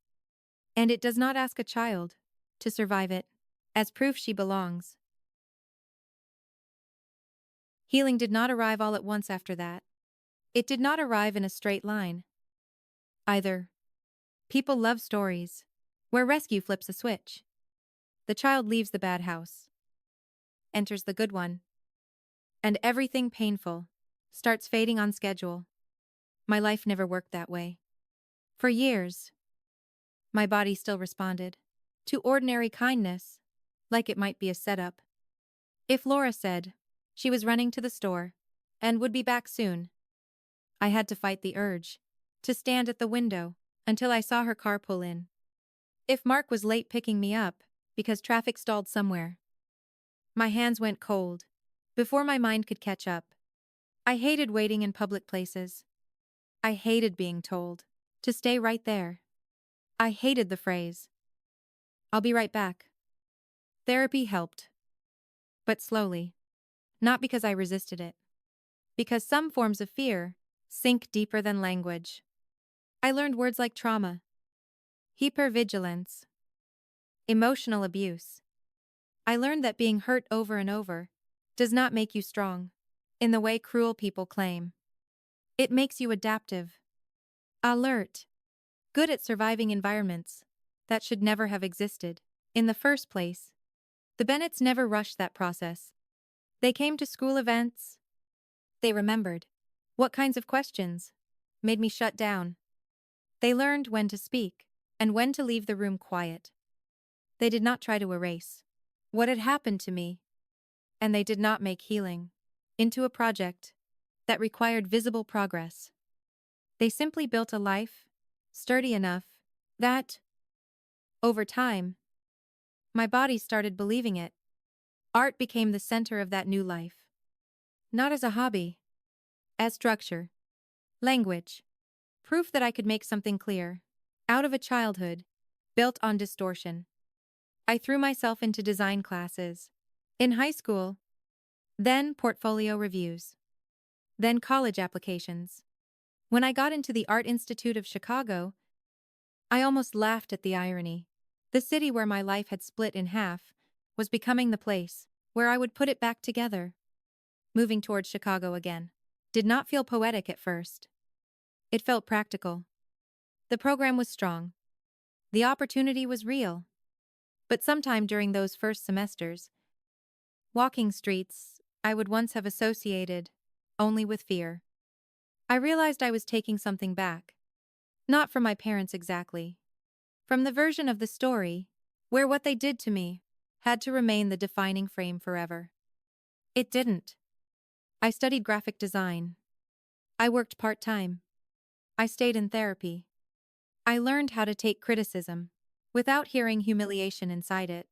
A: And it does not ask a child to survive it as proof she belongs. Healing did not arrive all at once after that. It did not arrive in a straight line, either. People love stories where rescue flips a switch. The child leaves the bad house, enters the good one, and everything painful starts fading on schedule. My life never worked that way. For years, my body still responded to ordinary kindness, like it might be a setup. If Laura said she was running to the store and would be back soon, I had to fight the urge to stand at the window until I saw her car pull in. If Mark was late picking me up because traffic stalled somewhere, my hands went cold before my mind could catch up. I hated waiting in public places. I hated being told to stay right there. I hated the phrase, "I'll be right back." Therapy helped, but slowly. Not because I resisted it. Because some forms of fear sink deeper than language. I learned words like trauma, hypervigilance, emotional abuse. I learned that being hurt over and over does not make you strong, in the way cruel people claim. It makes you adaptive, alert, good at surviving environments that should never have existed in the first place. The Bennetts never rushed that process. They came to school events. They remembered what kinds of questions made me shut down. They learned when to speak and when to leave the room quiet. They did not try to erase what had happened to me, and they did not make healing into a project that required visible progress. They simply built a life sturdy enough that, over time, my body started believing it. Art became the center of that new life. Not as a hobby, as structure, language, proof that I could make something clear out of a childhood built on distortion. I threw myself into design classes in high school, then portfolio reviews, then college applications. When I got into the Art Institute of Chicago, I almost laughed at the irony. The city where my life had split in half was becoming the place where I would put it back together. Moving towards Chicago again did not feel poetic at first. It felt practical. The program was strong. The opportunity was real. But sometime during those first semesters, walking streets I would once have associated only with fear, I realized I was taking something back. Not from my parents exactly. From the version of the story where what they did to me had to remain the defining frame forever. It didn't. I studied graphic design. I worked part-time. I stayed in therapy. I learned how to take criticism without hearing humiliation inside it.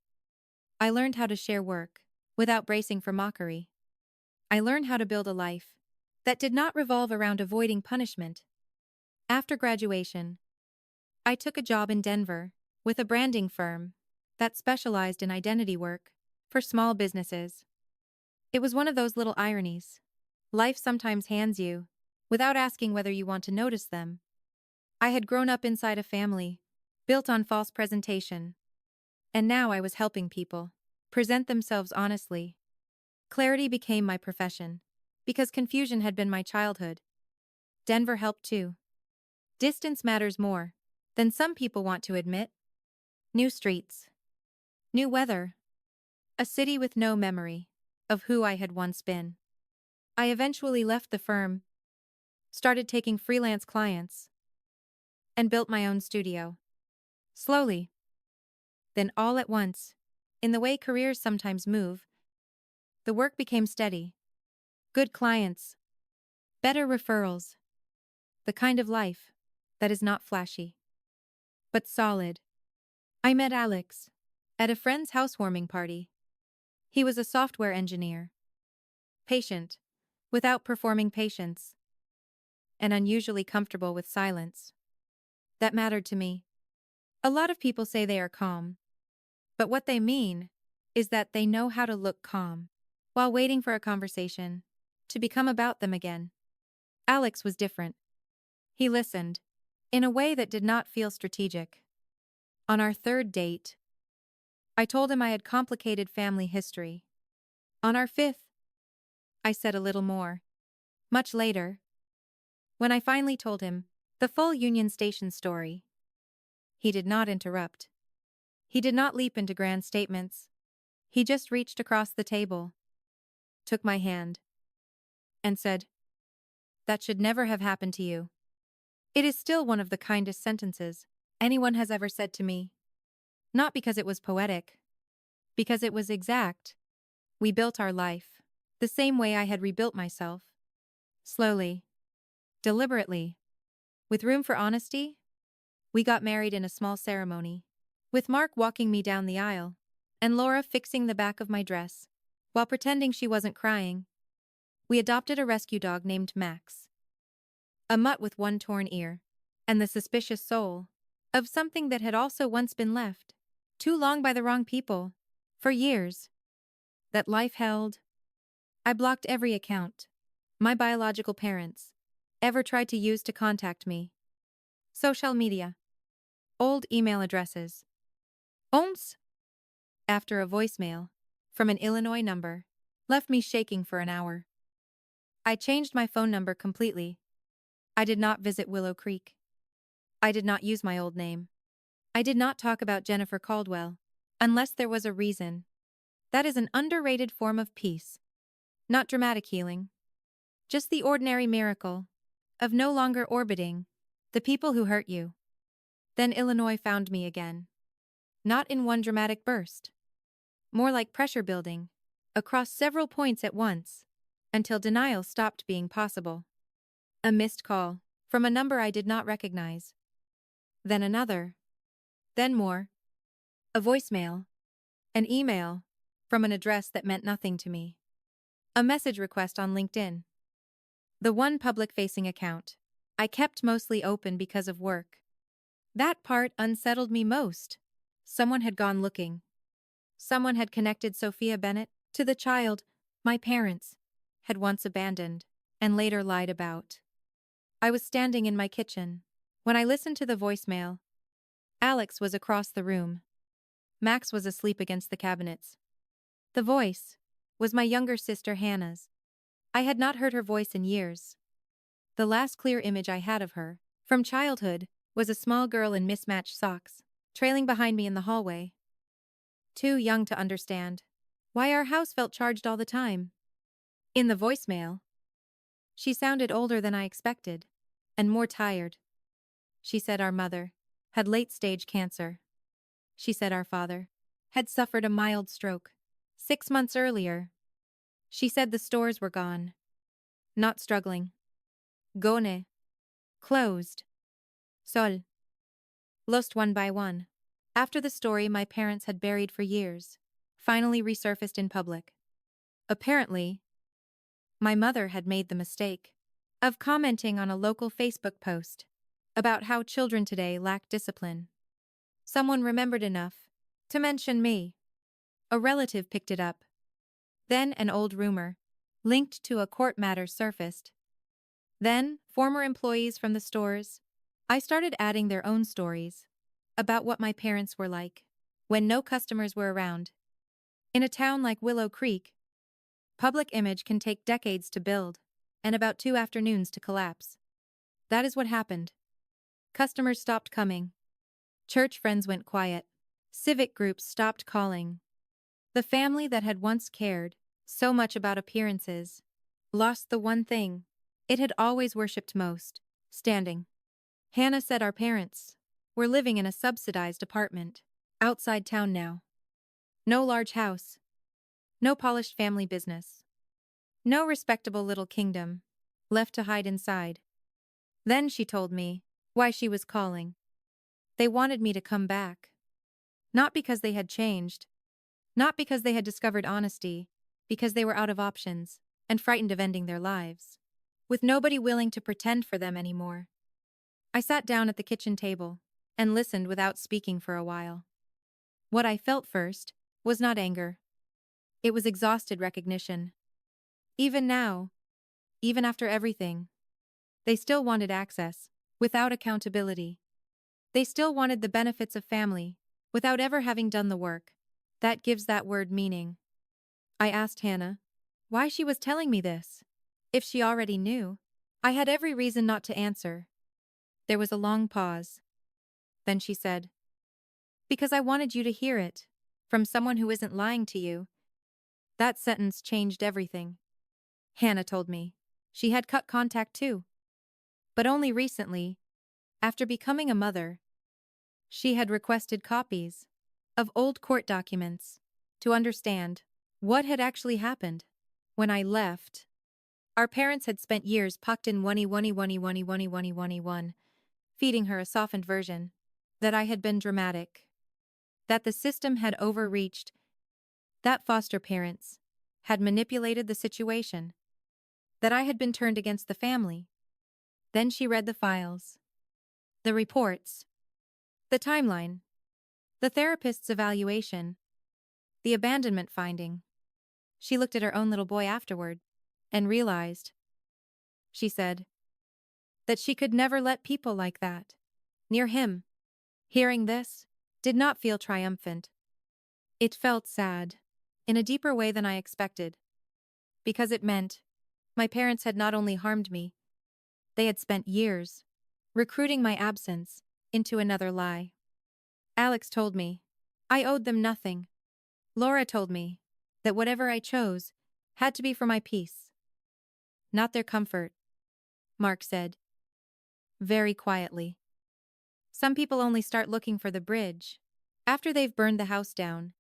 A: I learned how to share work without bracing for mockery. I learned how to build a life that did not revolve around avoiding punishment. After graduation, I took a job in Denver with a branding firm that specialized in identity work for small businesses. It was one of those little ironies life sometimes hands you without asking whether you want to notice them. I had grown up inside a family built on false presentation, and now I was helping people present themselves honestly. Clarity became my profession because confusion had been my childhood. Denver helped too. Distance matters more than some people want to admit. New streets, new weather, a city with no memory of who I had once been. I eventually left the firm, started taking freelance clients, and built my own studio. Slowly. Then all at once, in the way careers sometimes move, the work became steady. Good clients, better referrals, the kind of life that is not flashy, but solid. I met Alex at a friend's housewarming party. He was a software engineer, patient, without performing patience, and unusually comfortable with silence. That mattered to me. A lot of people say they are calm, but what they mean is that they know how to look calm while waiting for a conversation to become about them again. Alex was different. He listened in a way that did not feel strategic. On our third date, I told him I had complicated family history. On our fifth, I said a little more. Much later, when I finally told him the full Union Station story, he did not interrupt. He did not leap into grand statements. He just reached across the table, took my hand, and said, "That should never have happened to you." It is still one of the kindest sentences anyone has ever said to me. Not because it was poetic, because it was exact. We built our life the same way I had rebuilt myself. Slowly, deliberately, with room for honesty. We got married in a small ceremony, with Mark walking me down the aisle, and Laura fixing the back of my dress, while pretending she wasn't crying. We adopted a rescue dog named Max. A mutt with one torn ear, and the suspicious soul of something that had also once been left too long by the wrong people, for years. That life held. I blocked every account my biological parents ever tried to use to contact me. Social media. Old email addresses. Ooms. After a voicemail from an Illinois number left me shaking for an hour. I changed my phone number completely. I did not visit Willow Creek. I did not use my old name. I did not talk about Jennifer Caldwell, unless there was a reason. That is an underrated form of peace. Not dramatic healing. Just the ordinary miracle of no longer orbiting the people who hurt you. Then Illinois found me again. Not in one dramatic burst. More like pressure building, across several points at once, until denial stopped being possible. A missed call from a number I did not recognize. Then another. Then more. A voicemail. An email from an address that meant nothing to me. A message request on LinkedIn. The one public-facing account I kept mostly open because of work. That part unsettled me most. Someone had gone looking. Someone had connected Sophia Bennett to the child my parents had once abandoned and later lied about. I was standing in my kitchen when I listened to the voicemail. Alex was across the room. Max was asleep against the cabinets. The voice was my younger sister Hannah's. I had not heard her voice in years. The last clear image I had of her, from childhood, was a small girl in mismatched socks, trailing behind me in the hallway. Too young to understand why our house felt charged all the time. In the voicemail, she sounded older than I expected, and more tired. She said our mother had late-stage cancer. She said our father had suffered a mild stroke 6 months earlier. She said the stores were gone. Not struggling. Gone. Closed. Sol. Lost one by one. After the story my parents had buried for years finally resurfaced in public. Apparently, my mother had made the mistake of commenting on a local Facebook post about how children today lack discipline. Someone remembered enough to mention me. A relative picked it up. Then an old rumor, linked to a court matter, surfaced. Then, former employees from the stores. I started adding their own stories about what my parents were like when no customers were around. In a town like Willow Creek, public image can take decades to build and about 2 afternoons to collapse. That is what happened. Customers stopped coming. Church friends went quiet. Civic groups stopped calling. The family that had once cared so much about appearances lost the one thing it had always worshipped most: standing. Hannah said our parents were living in a subsidized apartment outside town now. No large house. No polished family business. No respectable little kingdom left to hide inside. Then she told me why she was calling. They wanted me to come back. Not because they had changed. Not because they had discovered honesty. Because they were out of options and frightened of ending their lives, with nobody willing to pretend for them anymore. I sat down at the kitchen table. and listened without speaking for a while. What I felt first was not anger. It was exhausted recognition. Even now, even after everything, they still wanted access, without accountability. They still wanted the benefits of family, without ever having done the work. That gives that word meaning. I asked Hannah why she was telling me this. If she already knew, I had every reason not to answer. There was a long pause. Then she said, "Because I wanted you to hear it. From someone who isn't lying to you." That sentence changed everything. Hannah told me. She had cut contact too. But only recently, after becoming a mother, she had requested copies of old court documents to understand what had actually happened. When I left, our parents had spent years pucked in one, feeding her a softened version that I had been dramatic, that the system had overreached, that foster parents had manipulated the situation, that I had been turned against the family. Then she read the files, the reports, the timeline, the therapist's evaluation, the abandonment finding. She looked at her own little boy afterward and realized, she said, that she could never let people like that near him. Hearing this did not feel triumphant. It felt sad, in a deeper way than I expected, because it meant my parents had not only harmed me, they had spent years recruiting my absence into another lie. Alex told me I owed them nothing. Laura told me that whatever I chose had to be for my peace, not their comfort. Mark said, very quietly. Some people only start looking for the bridge after they've burned the house down.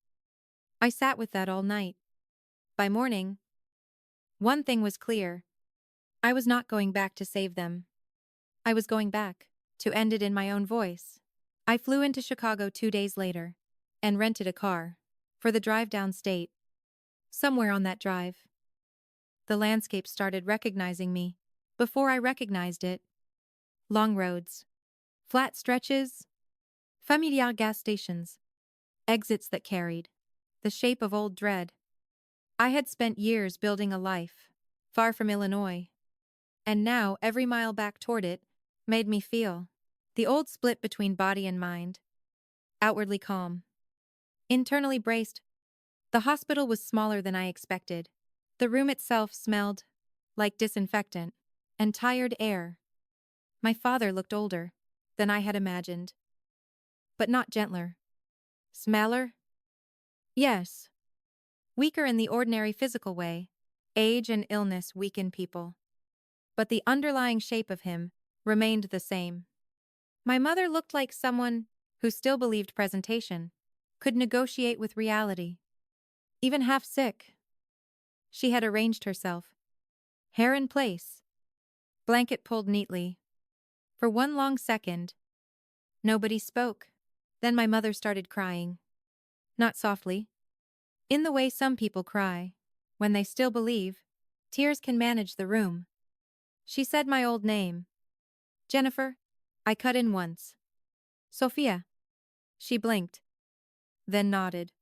A: I sat with that all night. By morning, one thing was clear. I was not going back to save them. I was going back to end it in my own voice. I flew into Chicago 2 days later and rented a car for the drive downstate. Somewhere on that drive, the landscape started recognizing me before I recognized it. Long roads, flat stretches, familiar gas stations, exits that carried the shape of old dread. I had spent years building a life far from Illinois, and now every mile back toward it made me feel the old split between body and mind. Outwardly calm, internally braced. The hospital was smaller than I expected. The room itself smelled like disinfectant and tired air. My father looked older than I had imagined, but not gentler. Smaller? Yes. Weaker in the ordinary physical way. Age and illness weaken people. But the underlying shape of him remained the same. My mother looked like someone who still believed presentation could negotiate with reality. Even half sick. She had arranged herself. Hair in place. Blanket pulled neatly. For one long second, nobody spoke. Then my mother started crying. Not softly. In the way some people cry, when they still believe tears can manage the room. She said my old name. Jennifer. I cut in once. Sophia. She blinked, then nodded.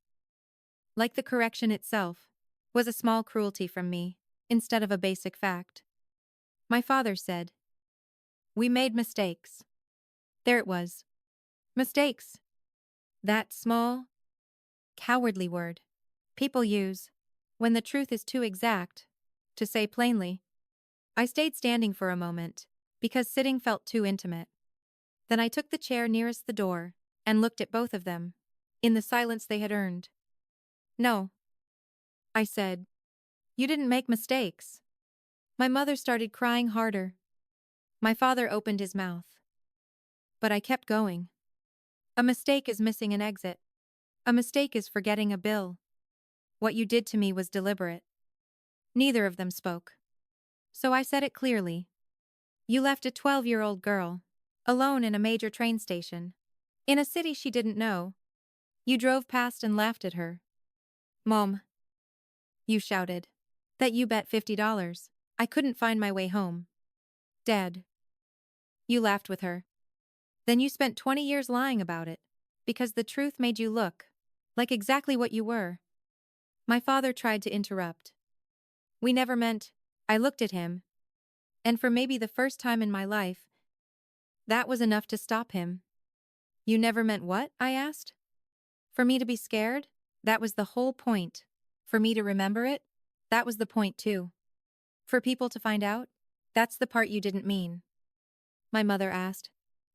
A: Like the correction itself was a small cruelty from me, instead of a basic fact. My father said, "We made mistakes." There it was. Mistakes. That small, cowardly word people use when the truth is too exact to say plainly. I stayed standing for a moment because sitting felt too intimate. Then I took the chair nearest the door and looked at both of them, in the silence they had earned. "No," I said. "You didn't make mistakes." My mother started crying harder. My father opened his mouth. But I kept going. A mistake is missing an exit. A mistake is forgetting a bill. What you did to me was deliberate. Neither of them spoke. So I said it clearly. You left a 12-year-old girl, alone in a major train station, in a city she didn't know. You drove past and laughed at her. "Mom," you shouted, "that you bet $50. I couldn't find my way home. Dead." You laughed with her. Then you spent 20 years lying about it. Because the truth made you look like exactly what you were. My father tried to interrupt. We never meant. I looked at him. And for maybe the first time in my life, that was enough to stop him. You never meant what? I asked. For me to be scared? That was the whole point. For me to remember it? That was the point too. For people to find out? That's the part you didn't mean. My mother asked.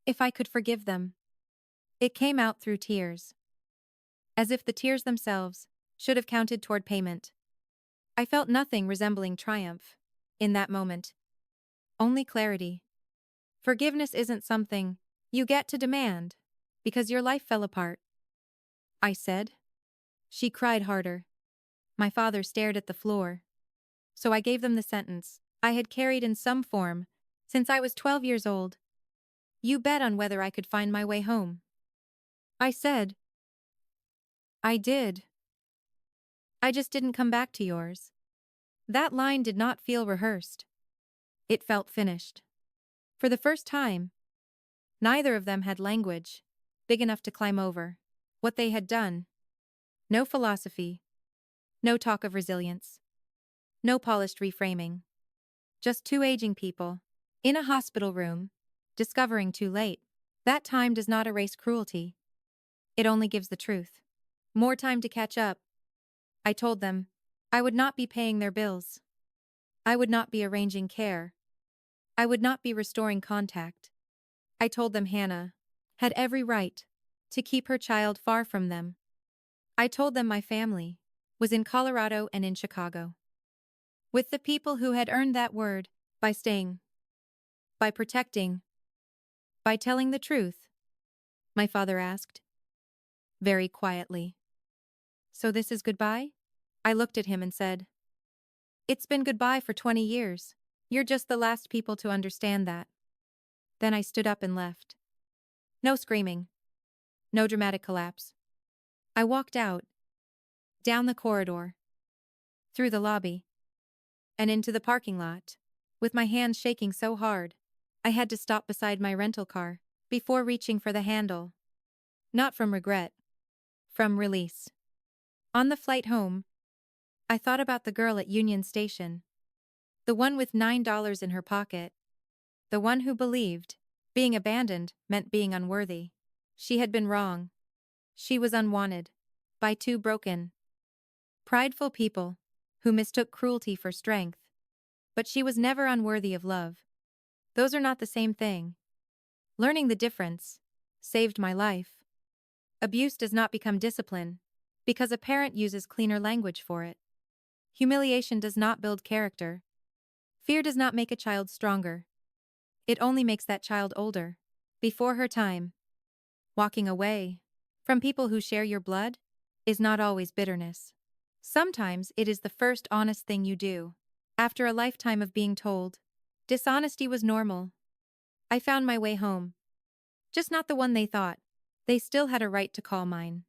A: If I could forgive them. It came out through tears. As if the tears themselves should have counted toward payment. I felt nothing resembling triumph in that moment. Only clarity. Forgiveness isn't something you get to demand because your life fell apart. I said. She cried harder. My father stared at the floor. So I gave them the sentence I had carried in some form since I was 12 years old. You bet on whether I could find my way home. I said. I did. I just didn't come back to yours. That line did not feel rehearsed. It felt finished. For the first time, neither of them had language big enough to climb over what they had done. No philosophy. No talk of resilience. No polished reframing. Just two aging people in a hospital room, discovering too late. That time does not erase cruelty. It only gives the truth. More time to catch up. I told them I would not be paying their bills. I would not be arranging care. I would not be restoring contact. I told them Hannah had every right to keep her child far from them. I told them my family was in Colorado and in Chicago. With the people who had earned that word by staying, by protecting, by telling the truth. My father asked, very quietly. So this is goodbye? I looked at him and said, it's been goodbye for 20 years. You're just the last people to understand that. Then I stood up and left. No screaming. No dramatic collapse. I walked out, down the corridor, through the lobby, and into the parking lot, with my hands shaking so hard, I had to stop beside my rental car before reaching for the handle. Not from regret. From release. On the flight home, I thought about the girl at Union Station. The one with $9 in her pocket. The one who believed being abandoned meant being unworthy. She had been wrong. She was unwanted by two broken, prideful people who mistook cruelty for strength. But she was never unworthy of love. Those are not the same thing. Learning the difference saved my life. Abuse does not become discipline because a parent uses cleaner language for it. Humiliation does not build character. Fear does not make a child stronger. It only makes that child older, before her time. Walking away from people who share your blood is not always bitterness. Sometimes it is the first honest thing you do. After a lifetime of being told dishonesty was normal, I found my way home. Just not the one they thought they still had a right to call mine.